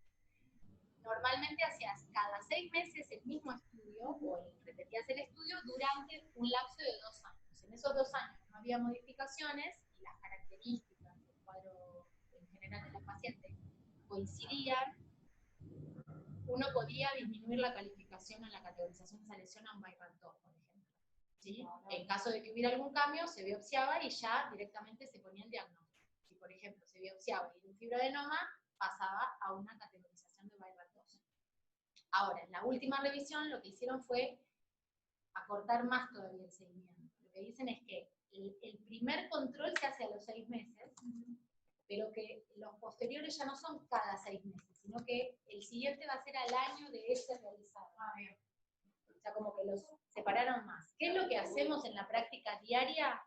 Normalmente hacías cada 6 meses el mismo estudio, o repetías el estudio durante un lapso de 2 años. En esos 2 años no había modificaciones y las características del cuadro en general de la paciente coincidían. Uno podía disminuir la calificación en la categorización de esa lesión a un VIRAT 2, por ejemplo. ¿Sí? En caso de que hubiera algún cambio, se biopsiaba y ya directamente se ponía el diagnóstico. Si, por ejemplo, se biopsiaba y un fibroadenoma, pasaba a una categorización de VIRAT 2. Ahora, en la última revisión, lo que hicieron fue acortar más todavía el seguimiento. Lo que dicen es que el primer control se hace a los 6 meses, pero que los posteriores ya no son cada 6 meses, sino que el siguiente va a ser al año de ese realizado. O sea, como que los separaron más. ¿Qué es lo que hacemos en la práctica diaria?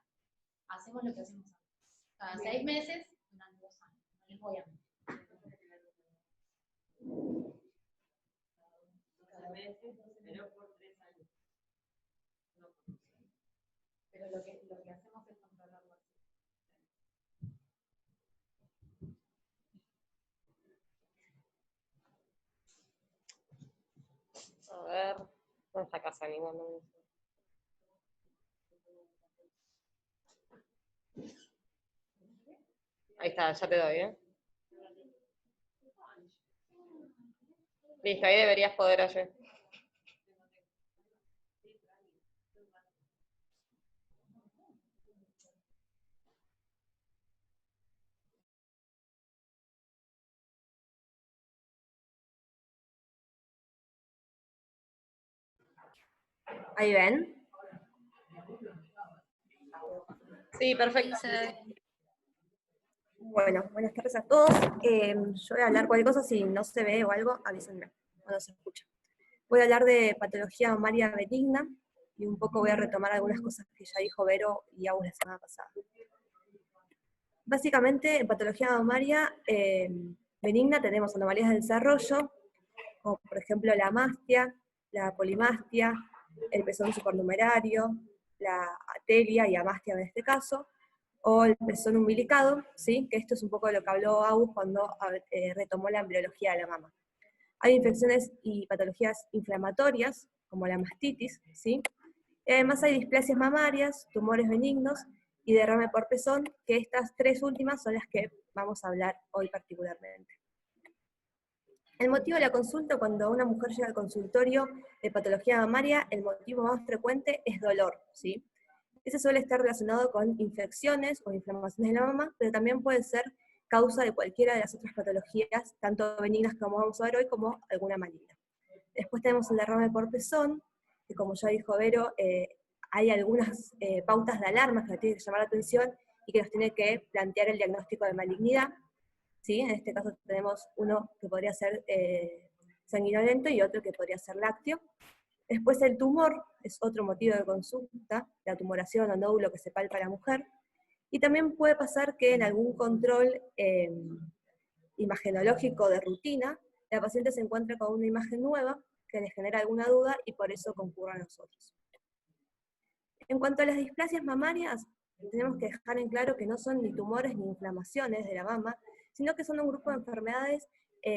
Hacemos lo que hacemos antes. Cada 6 meses, durante 2 años. No les voy a mentir. Cada meses, pero por 3 años. Pero lo que hacemos es controlarlo así. A ver, ¿dónde está Casani? Ahí está, ya te doy, ¿eh? Listo, ahí deberías poder oír. ¿Ahí ven? Sí, perfecto. Bueno, buenas tardes a todos. Yo voy a hablar cualquier cosa, si no se ve o algo, avísenme, o no se escucha. Voy a hablar de patología mamaria benigna, y un poco voy a retomar algunas cosas que ya dijo Vero y Agus la semana pasada. Básicamente, en patología mamaria benigna tenemos anomalías del desarrollo, como por ejemplo la amastia, la polimastia, el pezón supernumerario, la atelia y amastia en este caso, o el pezón umbilicado, ¿sí? Que esto es un poco de lo que habló Agus cuando retomó la embriología de la mama. Hay infecciones y patologías inflamatorias, como la mastitis, ¿sí? Y además hay displasias mamarias, tumores benignos y derrame por pezón, que estas tres últimas son las que vamos a hablar hoy particularmente. El motivo de la consulta, cuando una mujer llega al consultorio de patología mamaria, el motivo más frecuente es dolor, ¿sí? Ese suele estar relacionado con infecciones o inflamaciones de la mama, pero también puede ser causa de cualquiera de las otras patologías, tanto benignas como vamos a ver hoy, como alguna maligna. Después tenemos el derrame por pezón, que como ya dijo Vero, hay algunas pautas de alarma que nos tienen que llamar la atención y que nos tiene que plantear el diagnóstico de malignidad, ¿sí? En este caso tenemos uno que podría ser sanguinolento y otro que podría ser lácteo. Después el tumor es otro motivo de consulta, la tumoración o nódulo que se palpa a la mujer. Y también puede pasar que en algún control imagenológico de rutina, la paciente se encuentra con una imagen nueva que le genera alguna duda y por eso concurre a nosotros. En cuanto a las displasias mamarias, tenemos que dejar en claro que no son ni tumores ni inflamaciones de la mama, sino que son un grupo de enfermedades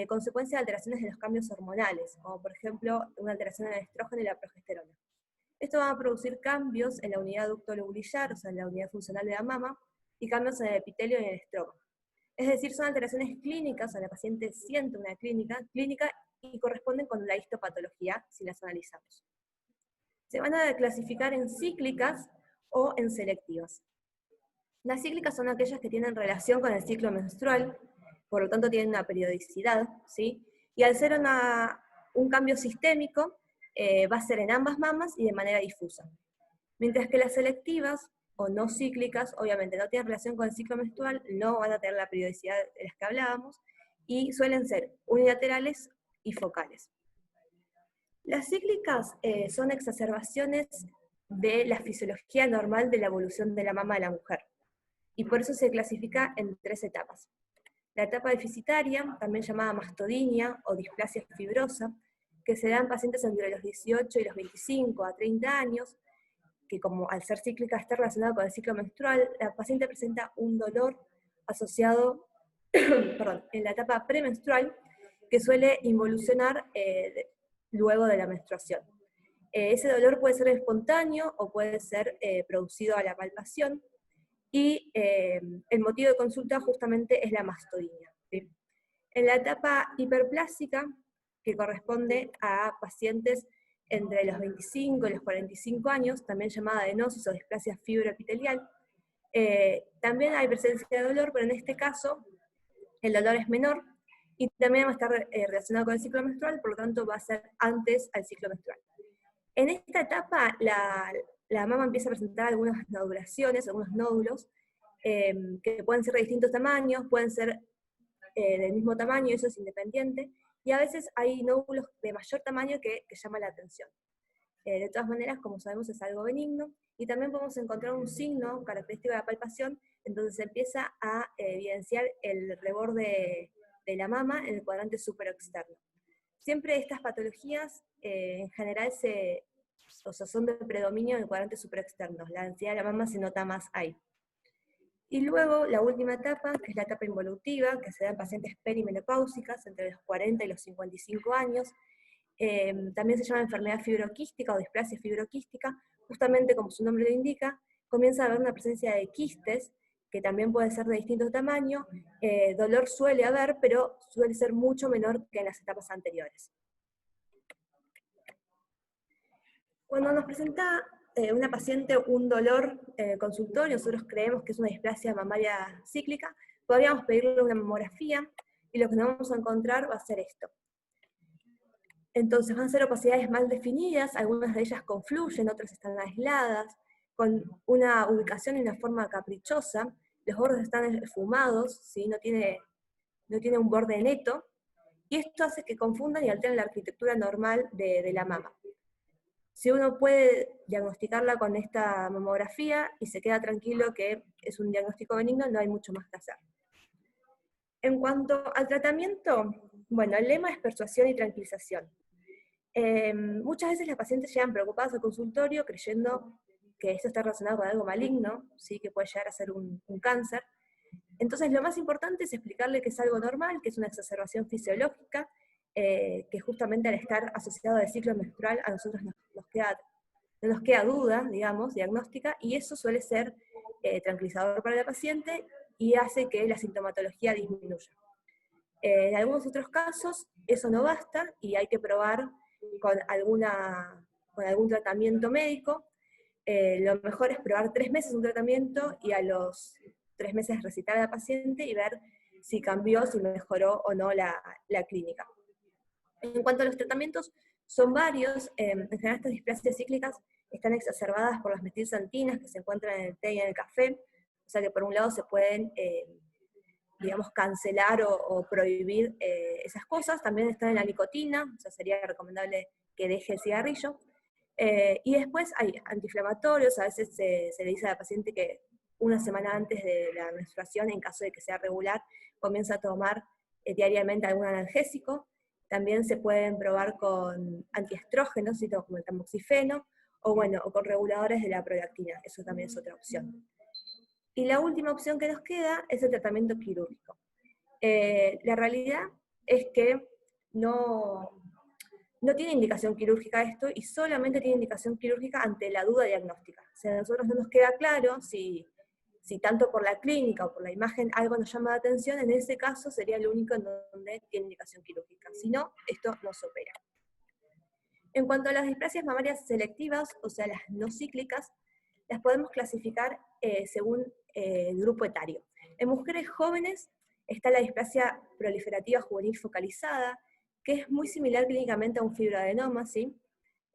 consecuencia de alteraciones de los cambios hormonales, como por ejemplo una alteración en el estrógeno y la progesterona. Esto va a producir cambios en la unidad ducto-lobulillar, o sea, en la unidad funcional de la mama, y cambios en el epitelio y en el estroma. Es decir, son alteraciones clínicas, o sea, la paciente siente una clínica y corresponden con la histopatología si las analizamos. Se van a clasificar en cíclicas o en selectivas. Las cíclicas son aquellas que tienen relación con el ciclo menstrual, por lo tanto tienen una periodicidad, ¿sí? Y al ser un cambio sistémico, va a ser en ambas mamas y de manera difusa. Mientras que las selectivas, o no cíclicas, obviamente no tienen relación con el ciclo menstrual, no van a tener la periodicidad de las que hablábamos, y suelen ser unilaterales y focales. Las cíclicas son exacerbaciones de la fisiología normal de la evolución de la mama de la mujer, y por eso se clasifica en tres etapas. La etapa deficitaria, también llamada mastodinia o displasia fibrosa, que se da en pacientes entre los 18 y los 25 a 30 años, que como al ser cíclica está relacionada con el ciclo menstrual, la paciente presenta un dolor asociado en la etapa premenstrual, que suele involucionar luego de la menstruación. Ese dolor puede ser espontáneo o puede ser producido a la palpación, y el motivo de consulta justamente es la mastodinia, ¿sí? En la etapa hiperplásica, que corresponde a pacientes entre los 25 y los 45 años, también llamada adenosis o displasia fibroepitelial, también hay presencia de dolor, pero en este caso el dolor es menor, y también va a estar relacionado con el ciclo menstrual, por lo tanto va a ser antes al ciclo menstrual. En esta etapa la mama empieza a presentar algunas nodulaciones, algunos nódulos, que pueden ser de distintos tamaños, pueden ser del mismo tamaño, eso es independiente, y a veces hay nódulos de mayor tamaño que llaman la atención. De todas maneras, como sabemos, es algo benigno, y también podemos encontrar un signo característico de la palpación, en donde se empieza a evidenciar el reborde de la mama en el cuadrante superexterno. Siempre estas patologías en general son de predominio en el cuadrante superexterno, la densidad de la mama se nota más ahí. Y luego la última etapa, que es la etapa involutiva, que se da en pacientes perimenopáusicas entre los 40 y los 55 años, también se llama enfermedad fibroquística o displasia fibroquística, justamente como su nombre lo indica, comienza a haber una presencia de quistes que también puede ser de distinto tamaño, dolor suele haber, pero suele ser mucho menor que en las etapas anteriores. Cuando nos presenta una paciente un dolor consultorio, nosotros creemos que es una displasia mamaria cíclica, podríamos pedirle una mamografía, y lo que nos vamos a encontrar va a ser esto. Entonces van a ser opacidades mal definidas, algunas de ellas confluyen, otras están aisladas, con una ubicación y una forma caprichosa, los bordes están esfumados, ¿sí? no tiene un borde neto, y esto hace que confundan y alteren la arquitectura normal de la mama. Si uno puede diagnosticarla con esta mamografía y se queda tranquilo que es un diagnóstico benigno, no hay mucho más que hacer. En cuanto al tratamiento, bueno, el lema es persuasión y tranquilización. Muchas veces las pacientes llegan preocupadas al consultorio creyendo que esto está relacionado con algo maligno, ¿sí? Que puede llegar a ser un cáncer. Entonces lo más importante es explicarle que es algo normal, que es una exacerbación fisiológica, que justamente al estar asociado al ciclo menstrual a nosotros no nos queda duda, digamos, diagnóstica, y eso suele ser tranquilizador para la paciente y hace que la sintomatología disminuya. En algunos otros casos eso no basta y hay que probar con algún tratamiento médico. Lo mejor es probar 3 meses un tratamiento y a los 3 meses recitar a la paciente y ver si cambió, si mejoró o no la clínica. En cuanto a los tratamientos, son varios. En general estas displasias cíclicas están exacerbadas por las metilxantinas que se encuentran en el té y en el café, o sea que por un lado se pueden, digamos, cancelar o prohibir esas cosas. También está en la nicotina, o sea sería recomendable que deje el cigarrillo. Y después hay antiinflamatorios, a veces se le dice a la paciente que una semana antes de la menstruación, en caso de que sea regular, comienza a tomar diariamente algún analgésico. También se pueden probar con antiestrógenos, como el tamoxifeno, o con reguladores de la prolactina, eso también es otra opción. Y la última opción que nos queda es el tratamiento quirúrgico. La realidad es que no tiene indicación quirúrgica esto, y solamente tiene indicación quirúrgica ante la duda diagnóstica. O sea, a nosotros no nos queda claro si tanto por la clínica o por la imagen algo nos llama la atención, en ese caso sería el único en donde tiene indicación quirúrgica. Si no, esto no se opera. En cuanto a las displasias mamarias selectivas, o sea, las no cíclicas, las podemos clasificar según el grupo etario. En mujeres jóvenes está la displasia proliferativa juvenil focalizada, que es muy similar clínicamente a un fibroadenoma, ¿sí?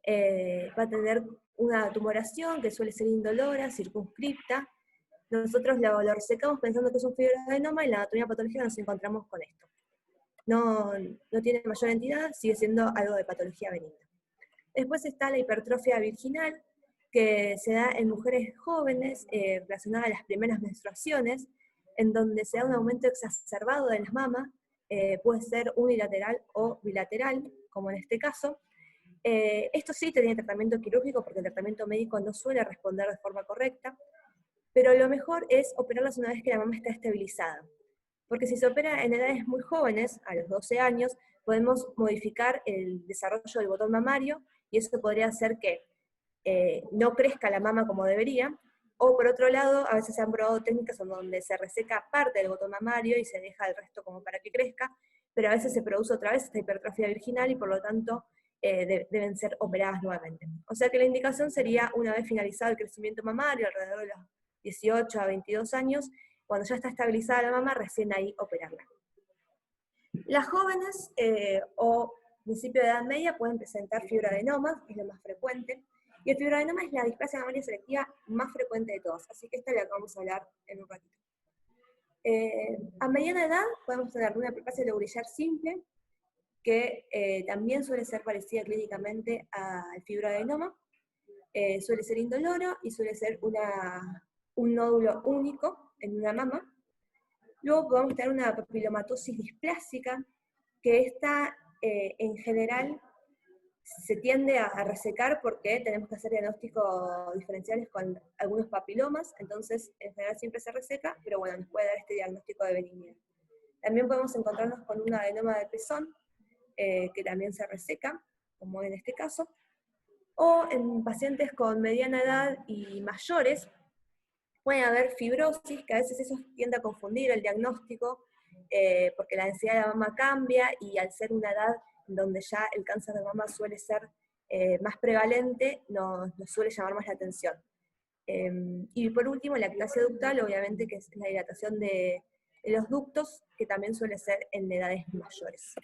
Va a tener una tumoración que suele ser indolora, circunscripta. Nosotros lo resecamos pensando que es un fibroadenoma y la anatomía patológica nos encontramos con esto. No tiene mayor entidad, sigue siendo algo de patología benigna. Después está la hipertrofia virginal, que se da en mujeres jóvenes relacionada a las primeras menstruaciones, en donde se da un aumento exacerbado de las mamas, puede ser unilateral o bilateral, como en este caso. Esto sí tiene tratamiento quirúrgico porque el tratamiento médico no suele responder de forma correcta, pero lo mejor es operarlas una vez que la mama está estabilizada. Porque si se opera en edades muy jóvenes, a los 12 años, podemos modificar el desarrollo del botón mamario, y eso podría hacer que no crezca la mama como debería, o por otro lado, a veces se han probado técnicas en donde se reseca parte del botón mamario y se deja el resto como para que crezca, pero a veces se produce otra vez esta hipertrofia virginal y por lo tanto deben ser operadas nuevamente. O sea que la indicación sería, una vez finalizado el crecimiento mamario, alrededor de los 18 a 22 años, cuando ya está estabilizada la mama, recién ahí operarla. Las jóvenes o principio de edad media pueden presentar fibroadenomas, es lo más frecuente, y el fibroadenoma es la displasia mamaria selectiva más frecuente de todas, así que esta es la que vamos a hablar en un ratito. A mediana edad podemos tener una displasia lobulillar simple, que también suele ser parecida clínicamente al fibroadenoma, suele ser indoloro y suele ser un nódulo único en una mama. Luego podemos tener una papilomatosis displásica, que esta en general se tiende a resecar porque tenemos que hacer diagnósticos diferenciales con algunos papilomas, entonces en general siempre se reseca, pero bueno, nos puede dar este diagnóstico de benignidad. También podemos encontrarnos con un adenoma de pezón, que también se reseca, como en este caso, o en pacientes con mediana edad y mayores, Puede haber fibrosis, que a veces eso tiende a confundir el diagnóstico, porque la densidad de la mama cambia, y al ser una edad donde ya el cáncer de mama suele ser más prevalente, nos suele llamar más la atención. Y por último, la ectasia ductal, obviamente, que es la dilatación de los ductos, que también suele ser en edades mayores.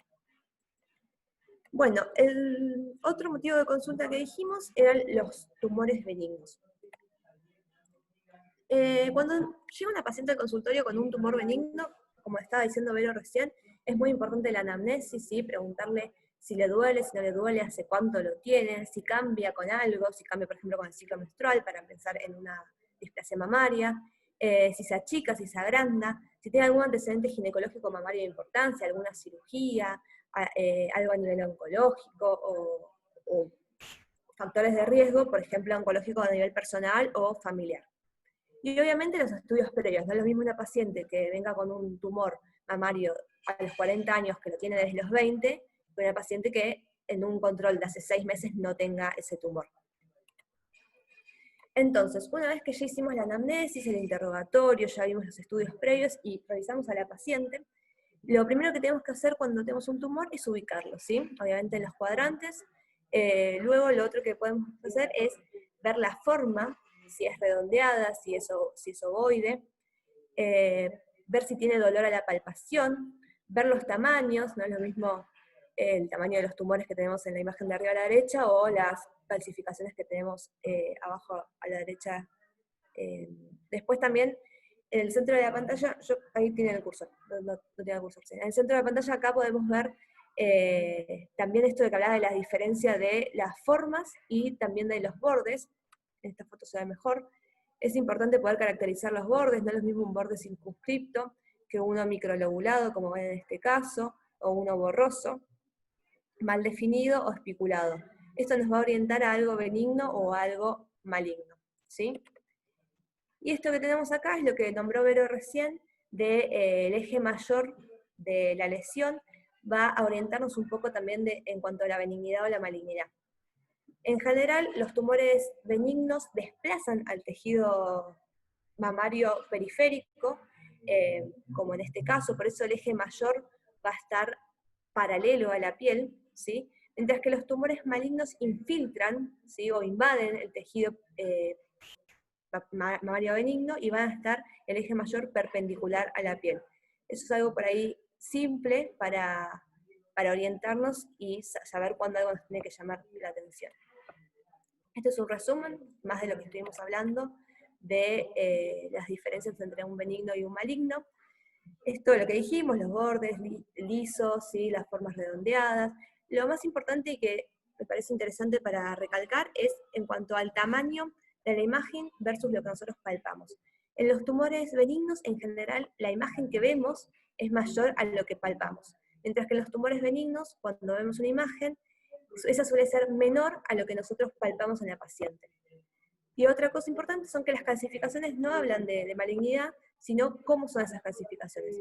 Bueno, el otro motivo de consulta que dijimos eran los tumores benignos. Cuando llega una paciente al consultorio con un tumor benigno, como estaba diciendo Vero recién, es muy importante la anamnesis, ¿sí? Preguntarle si le duele, si no le duele, hace cuánto lo tiene, si cambia con algo, si cambia por ejemplo con el ciclo menstrual para pensar en una displasia mamaria, si se achica, si se agranda, si tiene algún antecedente ginecológico mamario de importancia, alguna cirugía, algo a nivel oncológico o factores de riesgo, por ejemplo oncológico a nivel personal o familiar. Y obviamente los estudios previos, no es lo mismo una paciente que venga con un tumor mamario a los 40 años que lo tiene desde los 20, que una paciente que en un control de hace 6 meses no tenga ese tumor. Entonces, una vez que ya hicimos la anamnesis, el interrogatorio, ya vimos los estudios previos y revisamos a la paciente, lo primero que tenemos que hacer cuando tenemos un tumor es ubicarlo, ¿sí? Obviamente en los cuadrantes. Luego lo otro que podemos hacer es ver la forma, si es redondeada, si es ovoide, ver si tiene dolor a la palpación, ver los tamaños, no es lo mismo el tamaño de los tumores que tenemos en la imagen de arriba a la derecha o las calcificaciones que tenemos abajo a la derecha. Después también, en el centro de la pantalla, ahí tiene el cursor, no tiene el cursor, sí. En el centro de la pantalla acá podemos ver también esto de que hablaba de la diferencia de las formas y también de los bordes. En esta foto se ve mejor. Es importante poder caracterizar los bordes, no es lo mismo un borde circunscripto que uno microlobulado, como ven en este caso, o uno borroso, mal definido o especulado. Esto nos va a orientar a algo benigno o a algo maligno, ¿sí? Y esto que tenemos acá es lo que nombró Vero recién, del eje mayor de la lesión, va a orientarnos un poco también en cuanto a la benignidad o la malignidad. En general, los tumores benignos desplazan al tejido mamario periférico, como en este caso, por eso el eje mayor va a estar paralelo a la piel, ¿sí? Mientras que los tumores malignos infiltran, ¿sí? O invaden el tejido mamario benigno y van a estar el eje mayor perpendicular a la piel. Eso es algo por ahí simple para orientarnos y saber cuándo algo nos tiene que llamar la atención. Este es un resumen, más de lo que estuvimos hablando, de las diferencias entre un benigno y un maligno. Esto es lo que dijimos, los bordes lisos, ¿sí? Las formas redondeadas. Lo más importante y que me parece interesante para recalcar es en cuanto al tamaño de la imagen versus lo que nosotros palpamos. En los tumores benignos, en general, la imagen que vemos es mayor a lo que palpamos. Mientras que en los tumores benignos, cuando vemos una imagen, esa suele ser menor a lo que nosotros palpamos en la paciente. Y otra cosa importante son que las calcificaciones no hablan de malignidad, sino cómo son esas calcificaciones.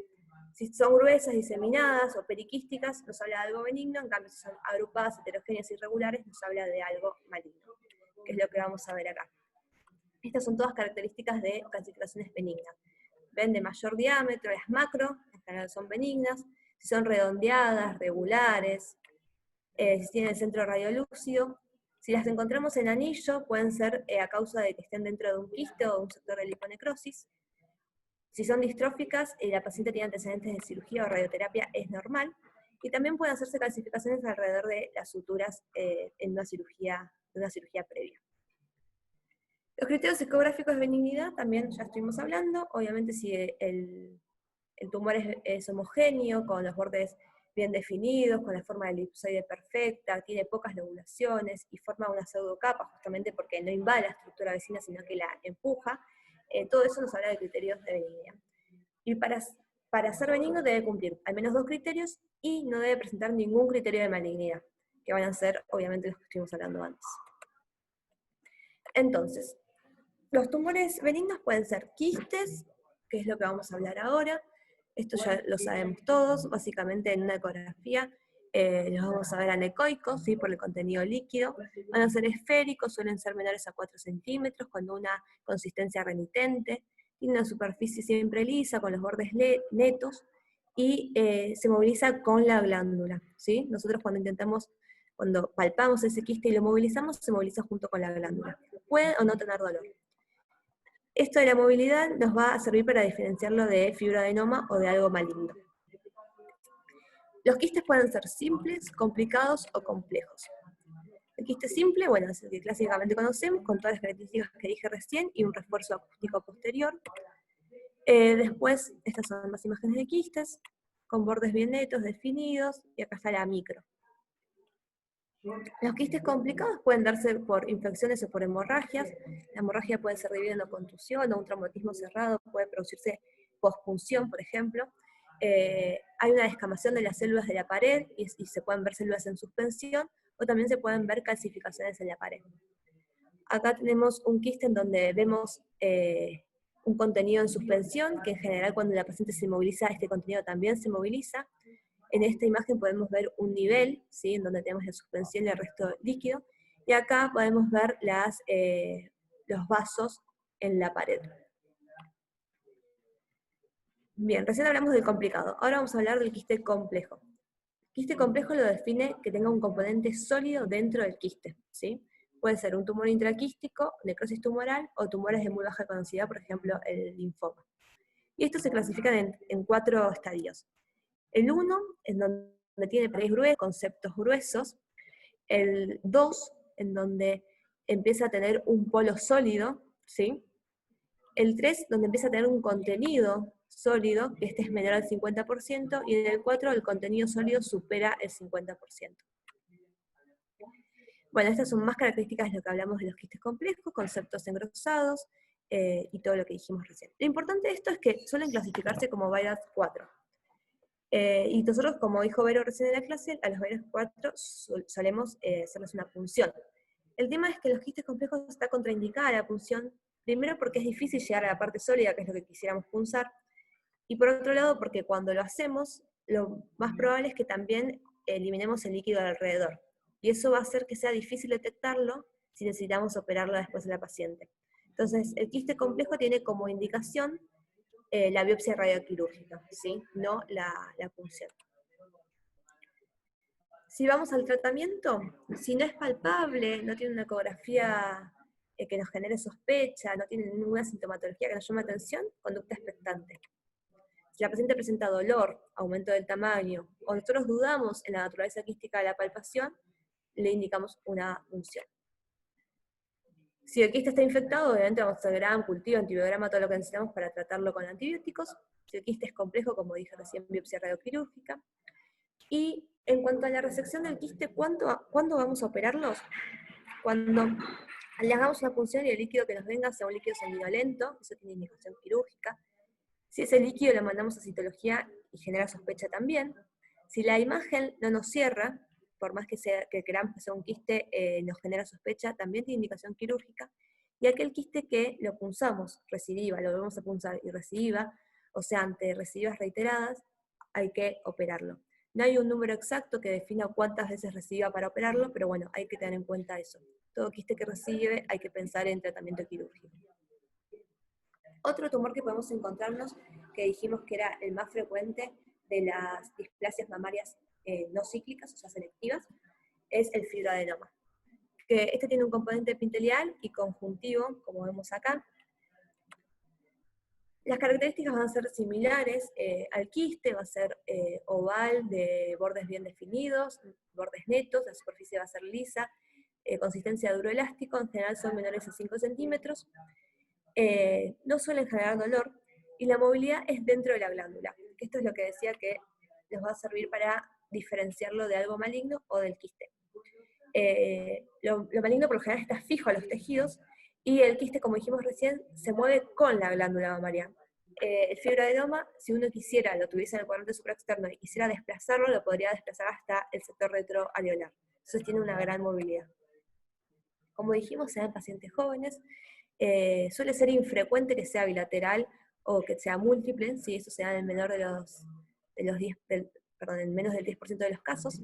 Si son gruesas, diseminadas o periquísticas, nos habla de algo benigno, en cambio si son agrupadas, heterogéneas, irregulares, nos habla de algo maligno, que es lo que vamos a ver acá. Estas son todas características de calcificaciones benignas. Ven de mayor diámetro, las macro, en general son benignas, si son redondeadas, regulares, si tienen el centro radiolúcido. Si las encontramos en anillo, pueden ser a causa de que estén dentro de un quiste o de un sector de liponecrosis. Si son distróficas y la paciente tiene antecedentes de cirugía o radioterapia, es normal. Y también pueden hacerse calcificaciones alrededor de las suturas en una cirugía previa. Los criterios ecográficos de benignidad también ya estuvimos hablando. Obviamente si el tumor es homogéneo, con los bordes bien definidos, con la forma de elipsoide perfecta, tiene pocas lobulaciones y forma una pseudocapa, justamente porque no invade la estructura vecina, sino que la empuja, todo eso nos habla de criterios de benignidad. Y para ser benigno debe cumplir al menos 2 criterios y no debe presentar ningún criterio de malignidad, que van a ser obviamente los que estuvimos hablando antes. Entonces, los tumores benignos pueden ser quistes, que es lo que vamos a hablar ahora. Esto ya lo sabemos todos, básicamente en una ecografía los vamos a ver anecoicos, ¿sí? Por el contenido líquido. Van a ser esféricos, suelen ser menores a 4 centímetros, con una consistencia renitente. Tiene una superficie siempre lisa, con los bordes netos, y se moviliza con la glándula, ¿sí? Nosotros cuando palpamos ese quiste y lo movilizamos, se moviliza junto con la glándula. Puede o no tener dolor. Esto de la movilidad nos va a servir para diferenciarlo de fibroadenoma o de algo maligno. Los quistes pueden ser simples, complicados o complejos. El quiste simple, bueno, es el que clásicamente conocemos, con todas las características que dije recién y un refuerzo acústico posterior. Después, estas son más imágenes de quistes, con bordes bien netos, definidos, y acá está la micro. Los quistes complicados pueden darse por infecciones o por hemorragias. La hemorragia puede ser debido a una contusión o un traumatismo cerrado, puede producirse pospunción, por ejemplo. Hay una descamación de las células de la pared y se pueden ver células en suspensión, o también se pueden ver calcificaciones en la pared. Acá tenemos un quiste en donde vemos un contenido en suspensión, que en general cuando la paciente se moviliza, este contenido también se moviliza. En esta imagen podemos ver un nivel, ¿sí? En donde tenemos la suspensión y el resto líquido, y acá podemos ver los vasos en la pared. Bien, recién hablamos del complicado, ahora vamos a hablar del quiste complejo. Quiste complejo lo define que tenga un componente sólido dentro del quiste, ¿sí? Puede ser un tumor intraquístico, necrosis tumoral, o tumores de muy baja conocibilidad, por ejemplo, el linfoma. Y estos se clasifican en 4 estadios. El 1, en donde tiene paredes gruesas, conceptos gruesos. El 2, en donde empieza a tener un polo sólido, ¿sí? El 3, donde empieza a tener un contenido sólido, que este es menor al 50%, y en el 4, el contenido sólido supera el 50%. Bueno, estas son más características de lo que hablamos de los quistes complejos, conceptos engrosados, y todo lo que dijimos recién. Lo importante de esto es que suelen clasificarse como VIRAD 4. Y nosotros, como dijo Vero recién en la clase, a los VIRAD 4 solemos hacerles una punción. El tema es que en los quistes complejos está contraindicada la punción, primero porque es difícil llegar a la parte sólida, que es lo que quisiéramos punzar, y por otro lado porque cuando lo hacemos, lo más probable es que también eliminemos el líquido alrededor. Y eso va a hacer que sea difícil detectarlo si necesitamos operarlo después de la paciente. Entonces, el quiste complejo tiene como indicación la biopsia radioquirúrgica, ¿sí? No la punción. Si vamos al tratamiento, si no es palpable, no tiene una ecografía que nos genere sospecha, no tiene ninguna sintomatología que nos llame atención, conducta expectante. Si la paciente presenta dolor, aumento del tamaño, o nosotros dudamos en la naturaleza quística de la palpación, le indicamos una punción. Si el quiste está infectado, obviamente vamos a hacer gran cultivo, antibiograma, todo lo que necesitamos para tratarlo con antibióticos. Si el quiste es complejo, como dije recién, biopsia radioquirúrgica. Y en cuanto a la resección del quiste, ¿cuándo vamos a operarlos? Cuando le hagamos una punción y el líquido que nos venga sea un líquido sanguinolento, eso tiene indicación quirúrgica. Si ese líquido lo mandamos a citología y genera sospecha también. Si la imagen no nos cierra, por más que queramos que sea un quiste, nos genera sospecha, también tiene indicación quirúrgica. Y aquel quiste que lo punzamos, recidiva, lo volvemos a punzar y recidiva, o sea, ante recidivas reiteradas, hay que operarlo. No hay un número exacto que defina cuántas veces recidiva para operarlo, pero bueno, hay que tener en cuenta eso. Todo quiste que recibe hay que pensar en tratamiento quirúrgico. Otro tumor que podemos encontrarnos, que dijimos que era el más frecuente de las displasias mamarias no cíclicas, o sea, selectivas, es el fibroadenoma. Que este tiene un componente epitelial y conjuntivo, como vemos acá. Las características van a ser similares al quiste, va a ser oval, de bordes bien definidos, bordes netos, la superficie va a ser lisa, consistencia duroelástico, en general son menores a 5 centímetros, no suelen generar dolor, y la movilidad es dentro de la glándula, que esto es lo que decía que nos va a servir para diferenciarlo de algo maligno o del quiste. Lo maligno por lo general está fijo a los tejidos, y el quiste, como dijimos recién, se mueve con la glándula mamaria. El fibroadenoma, si uno quisiera, lo tuviese en el cuadrante supraexterno y quisiera desplazarlo, lo podría desplazar hasta el sector retroareolar. Entonces tiene una gran movilidad. Como dijimos, se da en pacientes jóvenes. Suele ser infrecuente que sea bilateral o que sea múltiple, si eso se da en el menor de los 10, en menos del 10% de los casos.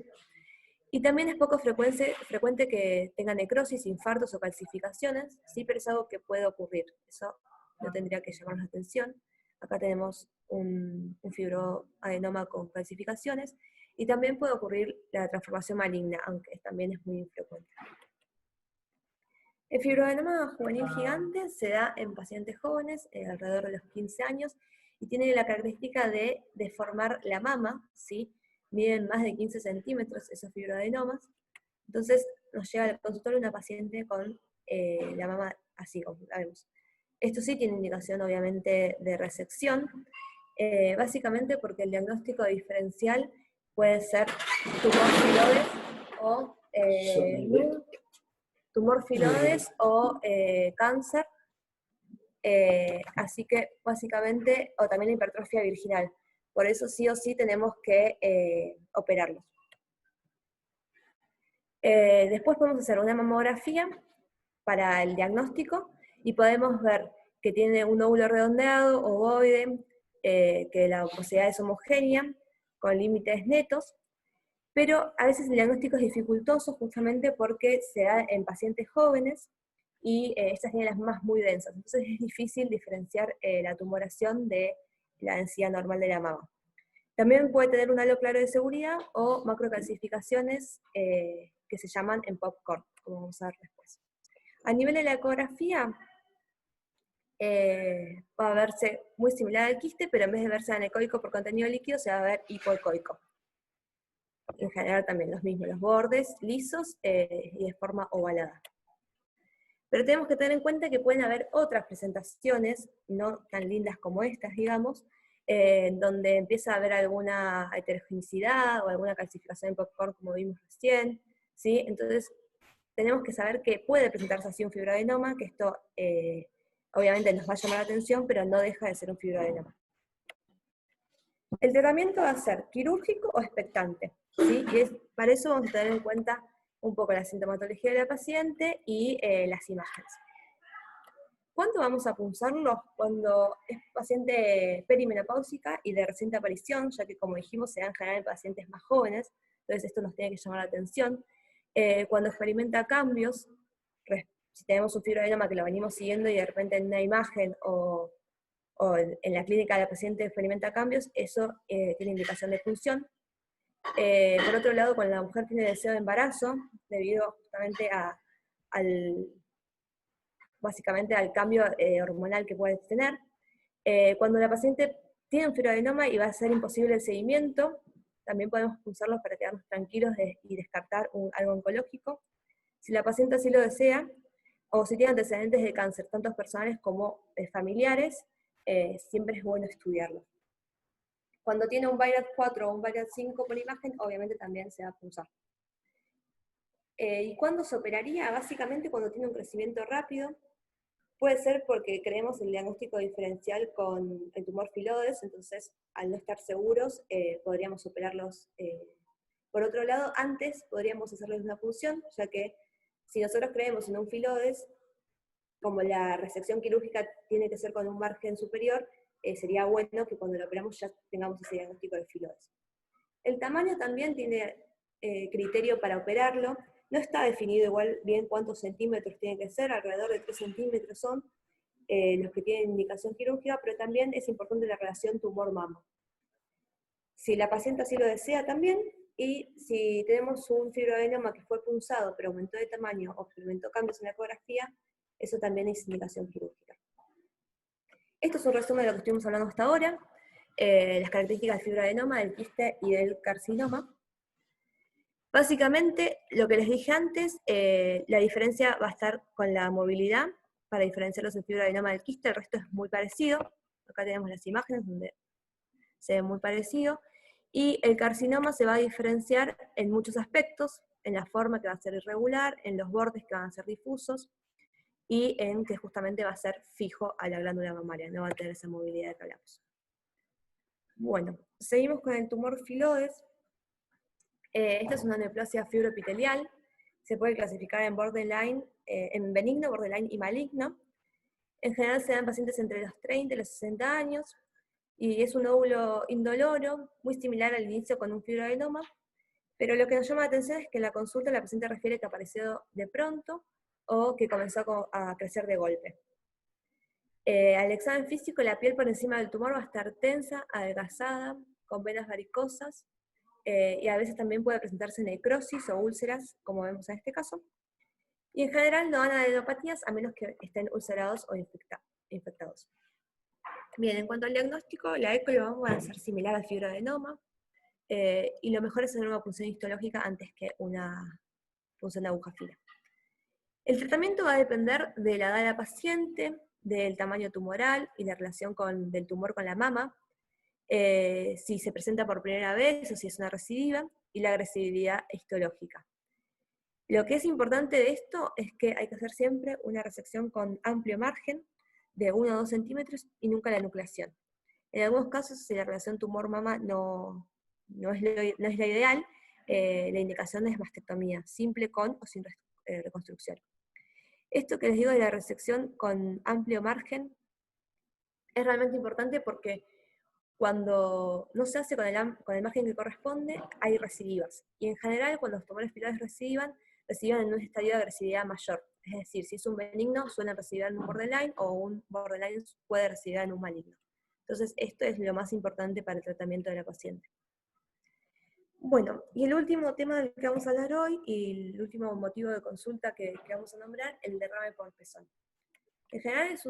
Y también es poco frecuente que tenga necrosis, infartos o calcificaciones, sí, pero es algo que puede ocurrir. Eso no tendría que llamarnos la atención. Acá tenemos un fibroadenoma con calcificaciones, y también puede ocurrir la transformación maligna, aunque también es muy infrecuente. El fibroadenoma juvenil gigante se da en pacientes jóvenes, alrededor de los 15 años, y tiene la característica de deformar la mama, ¿sí? Miden más de 15 centímetros esos fibroadenomas. Entonces nos llega al consultorio una paciente con la mama así, como la vemos. Esto sí tiene indicación, obviamente, de resección, básicamente porque el diagnóstico diferencial puede ser tumor filodes o cáncer, así que básicamente, o también la hipertrofia virginal. Por eso sí o sí tenemos que operarlos. Después podemos hacer una mamografía para el diagnóstico y podemos ver que tiene un óvulo redondeado, ovoide, que la obosidad es homogénea, con límites netos, pero a veces el diagnóstico es dificultoso justamente porque se da en pacientes jóvenes y estas tienen las mamas muy densas, entonces es difícil diferenciar la tumoración de la densidad normal de la mama. También puede tener un halo claro de seguridad o macrocalcificaciones que se llaman en popcorn, como vamos a ver después. A nivel de la ecografía, va a verse muy similar al quiste, pero en vez de verse anecoico por contenido líquido, se va a ver hipoecoico. En general también los mismos, los bordes lisos y de forma ovalada. Pero tenemos que tener en cuenta que pueden haber otras presentaciones, no tan lindas como estas, digamos, donde empieza a haber alguna heterogeneidad o alguna calcificación en popcorn, como vimos recién, ¿sí? Entonces, tenemos que saber que puede presentarse así un fibroadenoma, que esto obviamente nos va a llamar la atención, pero no deja de ser un fibroadenoma. El tratamiento va a ser quirúrgico o expectante, ¿sí? Y para eso vamos a tener en cuenta un poco la sintomatología de la paciente y las imágenes. ¿Cuándo vamos a punzarlo? Cuando es paciente perimenopáusica y de reciente aparición, ya que como dijimos se da en general en pacientes más jóvenes, entonces esto nos tiene que llamar la atención. Cuando experimenta cambios, si tenemos un fibroadenoma que lo venimos siguiendo y de repente en una imagen o en la clínica la paciente experimenta cambios, eso tiene indicación de punción. Por otro lado, cuando la mujer tiene deseo de embarazo, debido justamente básicamente al cambio hormonal que puede tener, cuando la paciente tiene un fibroadenoma y va a ser imposible el seguimiento, también podemos punzarlos para quedarnos tranquilos y descartar algo oncológico. Si la paciente así lo desea, o si tiene antecedentes de cáncer, tanto personales como familiares, siempre es bueno estudiarlo. Cuando tiene un VIRAT 4 o un VIRAT 5 por imagen, obviamente también se va a punzar. ¿Y cuándo se operaría? Básicamente cuando tiene un crecimiento rápido. Puede ser porque creemos el diagnóstico diferencial con el tumor filodes, entonces al no estar seguros podríamos operarlos. Por otro lado, antes podríamos hacerles una punción, ya que si nosotros creemos en un filodes, como la resección quirúrgica tiene que ser con un margen superior, sería bueno que cuando lo operamos ya tengamos ese diagnóstico de filodes. El tamaño también tiene criterio para operarlo. No está definido igual bien cuántos centímetros tiene que ser, alrededor de 3 centímetros son los que tienen indicación quirúrgica, pero también es importante la relación tumor-mama. Si la paciente así lo desea también, y si tenemos un fibroadenoma que fue punzado pero aumentó de tamaño o experimentó cambios en la ecografía, eso también es indicación quirúrgica. Esto es un resumen de lo que estuvimos hablando hasta ahora, las características del fibroadenoma, del quiste y del carcinoma. Básicamente, lo que les dije antes, la diferencia va a estar con la movilidad, para diferenciarlos del fibroadenoma del quiste, el resto es muy parecido. Acá tenemos las imágenes donde se ve muy parecido. Y el carcinoma se va a diferenciar en muchos aspectos, en la forma que va a ser irregular, en los bordes que van a ser difusos, y en que justamente va a ser fijo a la glándula mamaria, no va a tener esa movilidad que hablamos. Bueno, seguimos con el tumor filodes. Esta es una neoplasia fibroepitelial, se puede clasificar en borderline, en benigno, borderline y maligno. En general se dan pacientes entre los 30 y los 60 años. y es un nódulo indoloro, muy similar al inicio con un fibroadenoma, pero lo que nos llama la atención es que en la consulta la paciente refiere que apareció de pronto o que comenzó a crecer de golpe. Al examen físico, la piel por encima del tumor va a estar tensa, adelgazada, con venas varicosas, y a veces también puede presentarse necrosis o úlceras, como vemos en este caso. Y en general no van a adenopatías a menos que estén ulcerados o infectados. Bien, en cuanto al diagnóstico, la eco lo vamos a hacer similar al fibroadenoma, y lo mejor es hacer una punción histológica antes que una punción de aguja fina. El tratamiento va a depender de la edad de la paciente, del tamaño tumoral y la relación del tumor con la mama, si se presenta por primera vez o si es una recidiva, y la agresividad histológica. Lo que es importante de esto es que hay que hacer siempre una resección con amplio margen, de 1 o 2 centímetros, y nunca la nucleación. En algunos casos, si la relación tumor-mama no es la ideal, la indicación es mastectomía, simple con o sin reconstrucción. Esto que les digo de la resección con amplio margen es realmente importante porque cuando no se hace con el margen que corresponde, hay recidivas. Y en general, cuando los tumores pilares reciban en un estadio de agresividad mayor. Es decir, si es un benigno, suelen recibir en un borderline, o un borderline puede recibir en un maligno. Entonces, esto es lo más importante para el tratamiento de la paciente. Bueno, y el último tema del que vamos a hablar hoy, y el último motivo de consulta que vamos a nombrar, el derrame por pezón. En general es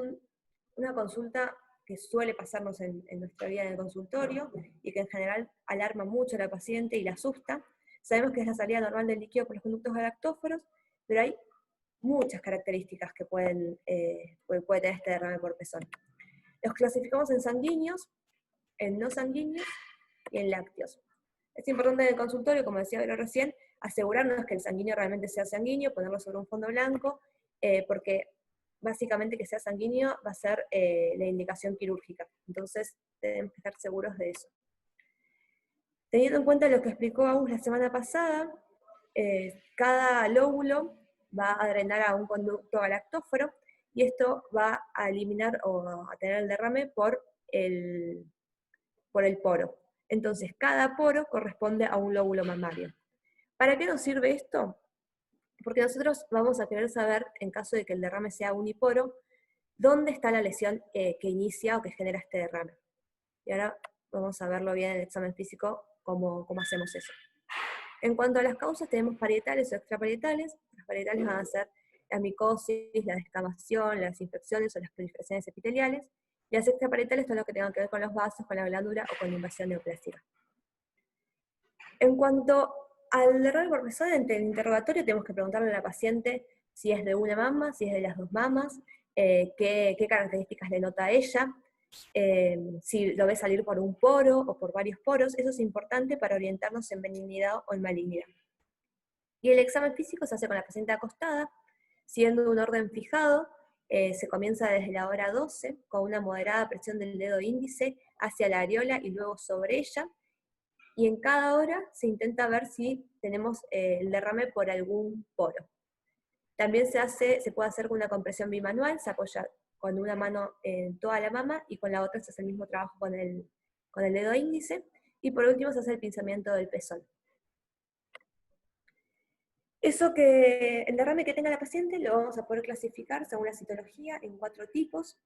una consulta que suele pasarnos en nuestra vida en el consultorio, y que en general alarma mucho a la paciente y la asusta. Sabemos que es la salida normal del líquido por los conductos galactóforos, pero hay muchas características que puede tener este derrame por pezón. Los clasificamos en sanguíneos, en no sanguíneos y en lácteos. Es importante en el consultorio, como decía Vero recién, asegurarnos que el sanguíneo realmente sea sanguíneo, ponerlo sobre un fondo blanco, porque básicamente que sea sanguíneo va a ser la indicación quirúrgica. Entonces tenemos que estar seguros de eso. Teniendo en cuenta lo que explicó Agus la semana pasada, cada lóbulo va a drenar a un conducto galactóforo, y esto va a eliminar o a tener el derrame por el poro. Entonces, cada poro corresponde a un lóbulo mamario. ¿Para qué nos sirve esto? Porque nosotros vamos a querer saber, en caso de que el derrame sea uniporo, dónde está la lesión que inicia o que genera este derrame. Y ahora vamos a verlo bien en el examen físico, cómo hacemos eso. En cuanto a las causas, tenemos parietales o extraparietales. Las parietales van a ser la micosis, la descamación, las infecciones o las proliferaciones epiteliales. Y las extraparietales son lo que tengan que ver con los vasos, con la glándula o con la invasión neoplásica. En cuanto al derrame por pezón, en el interrogatorio tenemos que preguntarle a la paciente si es de una mama, si es de las dos mamas, qué características le nota a ella, si lo ve salir por un poro o por varios poros. Eso es importante para orientarnos en benignidad o en malignidad. Y el examen físico se hace con la paciente acostada, siguiendo un orden fijado. Se comienza desde la hora 12, con una moderada presión del dedo índice hacia la areola y luego sobre ella, y en cada hora se intenta ver si tenemos el derrame por algún poro. También se puede hacer con una compresión bimanual, se apoya con una mano en toda la mama, y con la otra se hace el mismo trabajo con el dedo índice, y por último se hace el pinzamiento del pezón. El derrame que tenga la paciente lo vamos a poder clasificar según la citología en 4 tipos.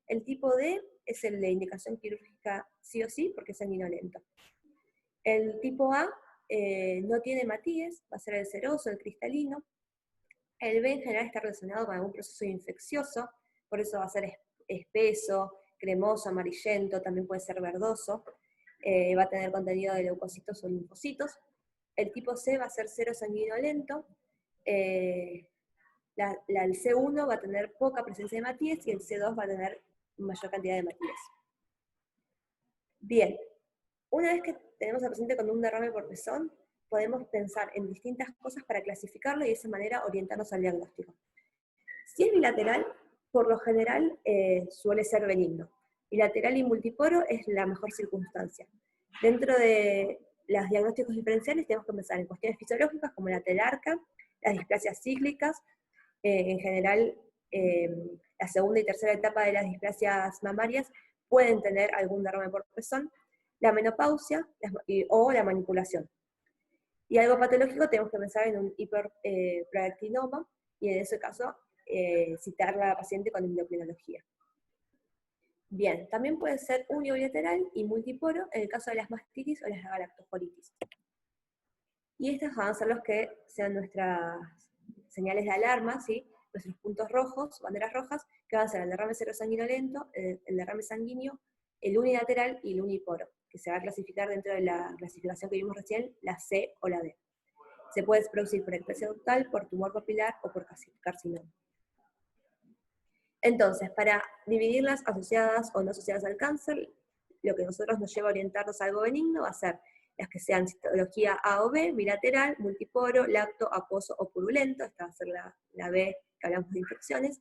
El tipo D es el de indicación quirúrgica sí o sí, porque es sanguinolento. El tipo A no tiene hematíes, va a ser el seroso, el cristalino. El B en general está relacionado con algún proceso infeccioso, por eso va a ser espeso, cremoso, amarillento, también puede ser verdoso. Va a tener contenido de leucocitos o linfocitos. El tipo C va a ser cero sanguinolento. El C1 va a tener poca presencia de hematíes, y el C2 va a tener mayor cantidad de hematíes. Bien, una vez que tenemos al paciente con un derrame por pezón, podemos pensar en distintas cosas para clasificarlo y de esa manera orientarnos al diagnóstico. Si es bilateral, por lo general suele ser benigno. Bilateral y multiporo es la mejor circunstancia. Dentro de los diagnósticos diferenciales tenemos que pensar en cuestiones fisiológicas como la telarca, las displasias cíclicas, en general la segunda y tercera etapa de las displasias mamarias pueden tener algún derrame por pezón, la menopausia o la manipulación. Y algo patológico tenemos que pensar en un hiperprolactinoma, y en ese caso citar a la paciente con endocrinología. Bien, también puede ser unilateral y multiporo en el caso de las mastitis o las galactofolitis. Y estos van a ser los que sean nuestras señales de alarma, ¿sí? Nuestros puntos rojos, banderas rojas, que van a ser el derrame cerebrosanguinolento, el derrame sanguíneo, el unilateral y el uniporo, que se va a clasificar dentro de la clasificación que vimos recién, la C o la D. Se puede producir por ectasia ductal, por tumor papilar o por carcinoma. Entonces, para dividirlas asociadas o no asociadas al cáncer, lo que nosotros nos lleva a orientarnos a algo benigno va a ser las que sean citología A o B, bilateral, multiporo, lacto, acuoso o purulento, esta va a ser la B que hablamos de infecciones,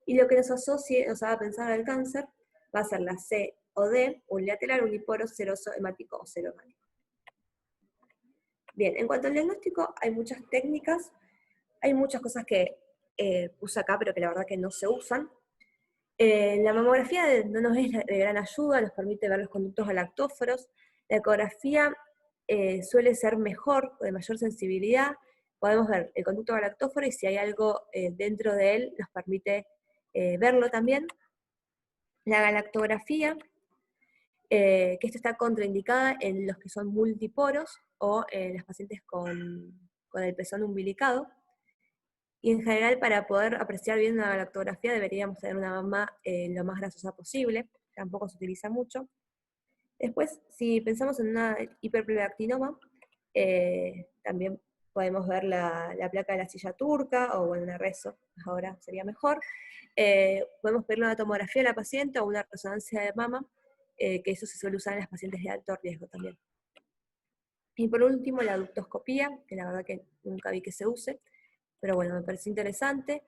y lo que nos haga pensar al cáncer va a ser la C o D, unilateral, uniporo, seroso, hemático o serohemático. Bien, en cuanto al diagnóstico, hay muchas técnicas, hay muchas cosas que puse acá, pero que la verdad que no se usan. La mamografía no nos es de gran ayuda, nos permite ver los conductos galactóforos. La ecografía suele ser mejor, de mayor sensibilidad. Podemos ver el conducto galactóforo y si hay algo dentro de él, nos permite verlo también. La galactografía, que esta está contraindicada en los que son multiporos o en las pacientes con el pezón umbilicado. Y en general, para poder apreciar bien una galactografía, deberíamos tener una mama lo más grasosa posible, tampoco se utiliza mucho. Después, si pensamos en una hiperprolactinoma, también podemos ver la placa de la silla turca, o bueno, una reso, ahora sería mejor. Podemos pedirle una tomografía a la paciente o una resonancia de mama, que eso se suele usar en las pacientes de alto riesgo también. Y por último, la ductoscopía, que la verdad que nunca vi que se use, pero bueno, me parece interesante.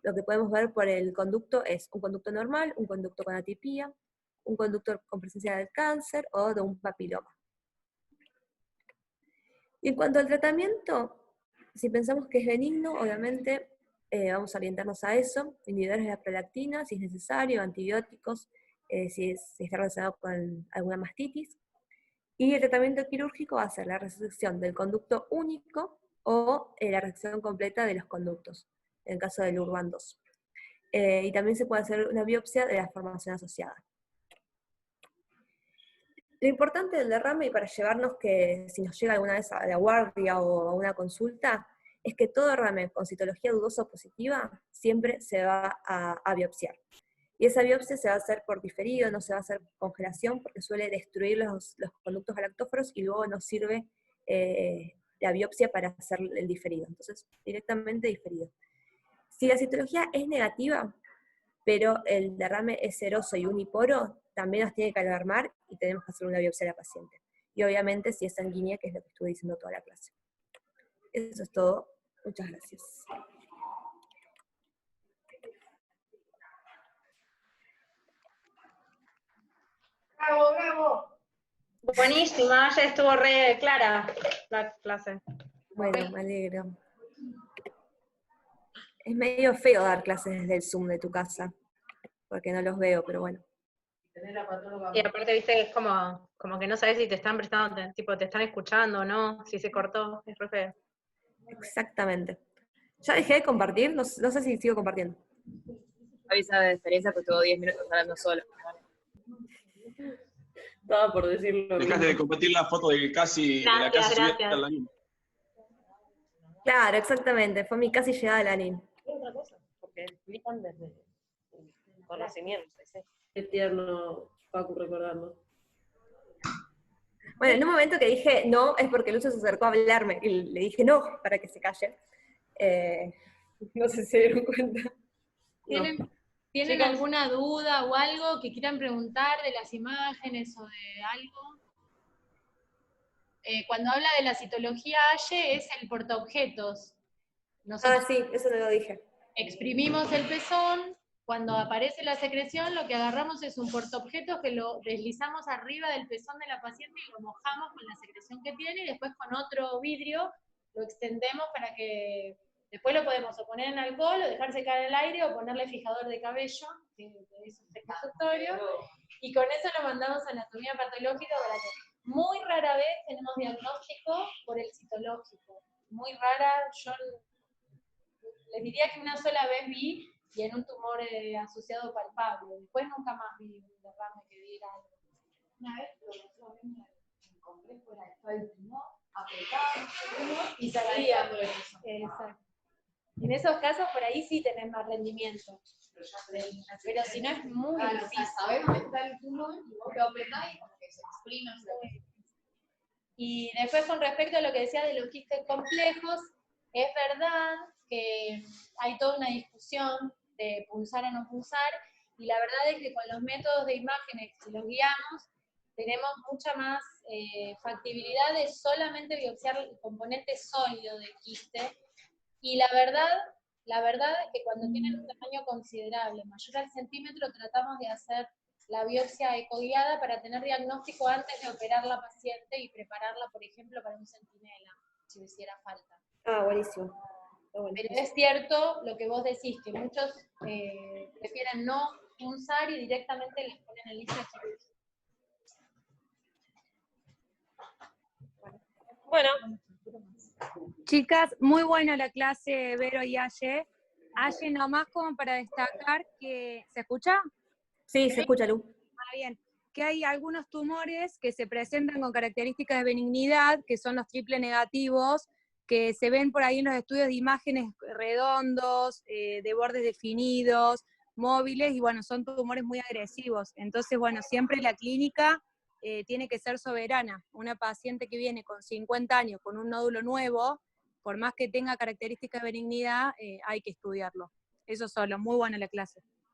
Lo que podemos ver por el conducto es un conducto normal, un conducto con atipía, un conducto con presencia del cáncer o de un papiloma. Y en cuanto al tratamiento, si pensamos que es benigno, obviamente vamos a orientarnos a eso, inhibidores de la prolactina, si es necesario, antibióticos, si está relacionado con alguna mastitis. Y el tratamiento quirúrgico va a ser la resección del conducto único o la resección completa de los conductos, en el caso del Urban 2. Y también se puede hacer una biopsia de la formación asociada. Lo importante del derrame, y para llevarnos que si nos llega alguna vez a la guardia o a una consulta, es que todo derrame con citología dudosa o positiva siempre se va a biopsiar. Y esa biopsia se va a hacer por diferido, no se va a hacer congelación, porque suele destruir los conductos galactóforos y luego nos sirve la biopsia para hacer el diferido. Entonces, directamente diferido. Si la citología es negativa, pero el derrame es seroso y uniporo, también nos tiene que alarmar y tenemos que hacer una biopsia a la paciente. Y obviamente si es sanguínea, que es lo que estuve diciendo toda la clase. Eso es todo. Muchas gracias. ¡Bravo, bravo! Buenísima, ya estuvo re clara la clase. Bueno, me alegro. Es medio feo dar clases desde el Zoom de tu casa, porque no los veo, pero bueno. Y aparte, viste, es como que no sabes si te están prestando, tipo, te están escuchando o no, si se cortó, es re feo. Exactamente. Ya dejé de compartir, no sé si sigo compartiendo. Avisa de diferencia porque estuvo 10 minutos hablando solo. Estaba por decirlo. Dejaste de compartir la foto de casi de la casa subida a la misma. Claro, exactamente, fue mi casi llegada a la NIN. Otra cosa, porque explican desde el conocimiento, ¿sí? Qué tierno, Facu, recordarlo. Bueno, en un momento que dije no, es porque Lucio se acercó a hablarme, y le dije no, para que se calle. No sé si se dieron cuenta. ¿Tienen Chicos. alguna duda o algo que quieran preguntar de las imágenes o de algo? Cuando habla de la citología Aye es el portaobjetos. Nosotros Sí, eso no lo dije. exprimimos el pezón, cuando aparece la secreción lo que agarramos es un portaobjetos que lo deslizamos arriba del pezón de la paciente y lo mojamos con la secreción que tiene y después con otro vidrio lo extendemos para que Después lo podemos o poner en alcohol, o dejar secar en el aire, o ponerle fijador de cabello, que es un consultorio, y con eso lo mandamos a anatomía patológica para que muy rara vez tenemos diagnóstico por el citológico. Muy rara, yo les diría que una sola vez vi, y en un tumor asociado palpable. Después nunca más vi un derrame que diera algo. Una vez lo vimos en el complejo, era esto del tumor, apretado, Y salía. dándole eso. Exacto. En esos casos, por ahí sí tenés más rendimiento. Pero si no es muy Claro, o difícil. sea, sabés dónde está el tumor y vos lo apretás y como que se exprime. Y después con respecto a lo que decía de los quistes complejos, es verdad que hay toda una discusión de pulsar o no pulsar, y la verdad es que con los métodos de imágenes, si los guiamos, tenemos mucha más factibilidad de solamente biopsiar el componente sólido del quiste, y la verdad es que cuando tienen un tamaño considerable, mayor al centímetro, tratamos de hacer la biopsia ecoguiada para tener diagnóstico antes de operar la paciente y prepararla, por ejemplo, para un centinela, si hiciera falta. Ah, buenísimo. Pero es cierto lo que vos decís, que muchos prefieren no punzar y directamente les ponen el lista quirúrgica. Bueno, chicas, muy buena la clase, Vero y Aye. Aye, nomás como para destacar que... ¿Se escucha? Sí, se escucha, Lu. Ah, bien. Que hay algunos tumores que se presentan con características de benignidad, que son los triple negativos, que se ven por ahí en los estudios de imágenes redondos, de bordes definidos, móviles, y bueno, son tumores muy agresivos. Entonces, bueno, siempre la clínica tiene que ser soberana. Una paciente que viene con 50 años, con un nódulo nuevo, por más que tenga características de benignidad, hay que estudiarlo. Eso solo, muy buena la clase.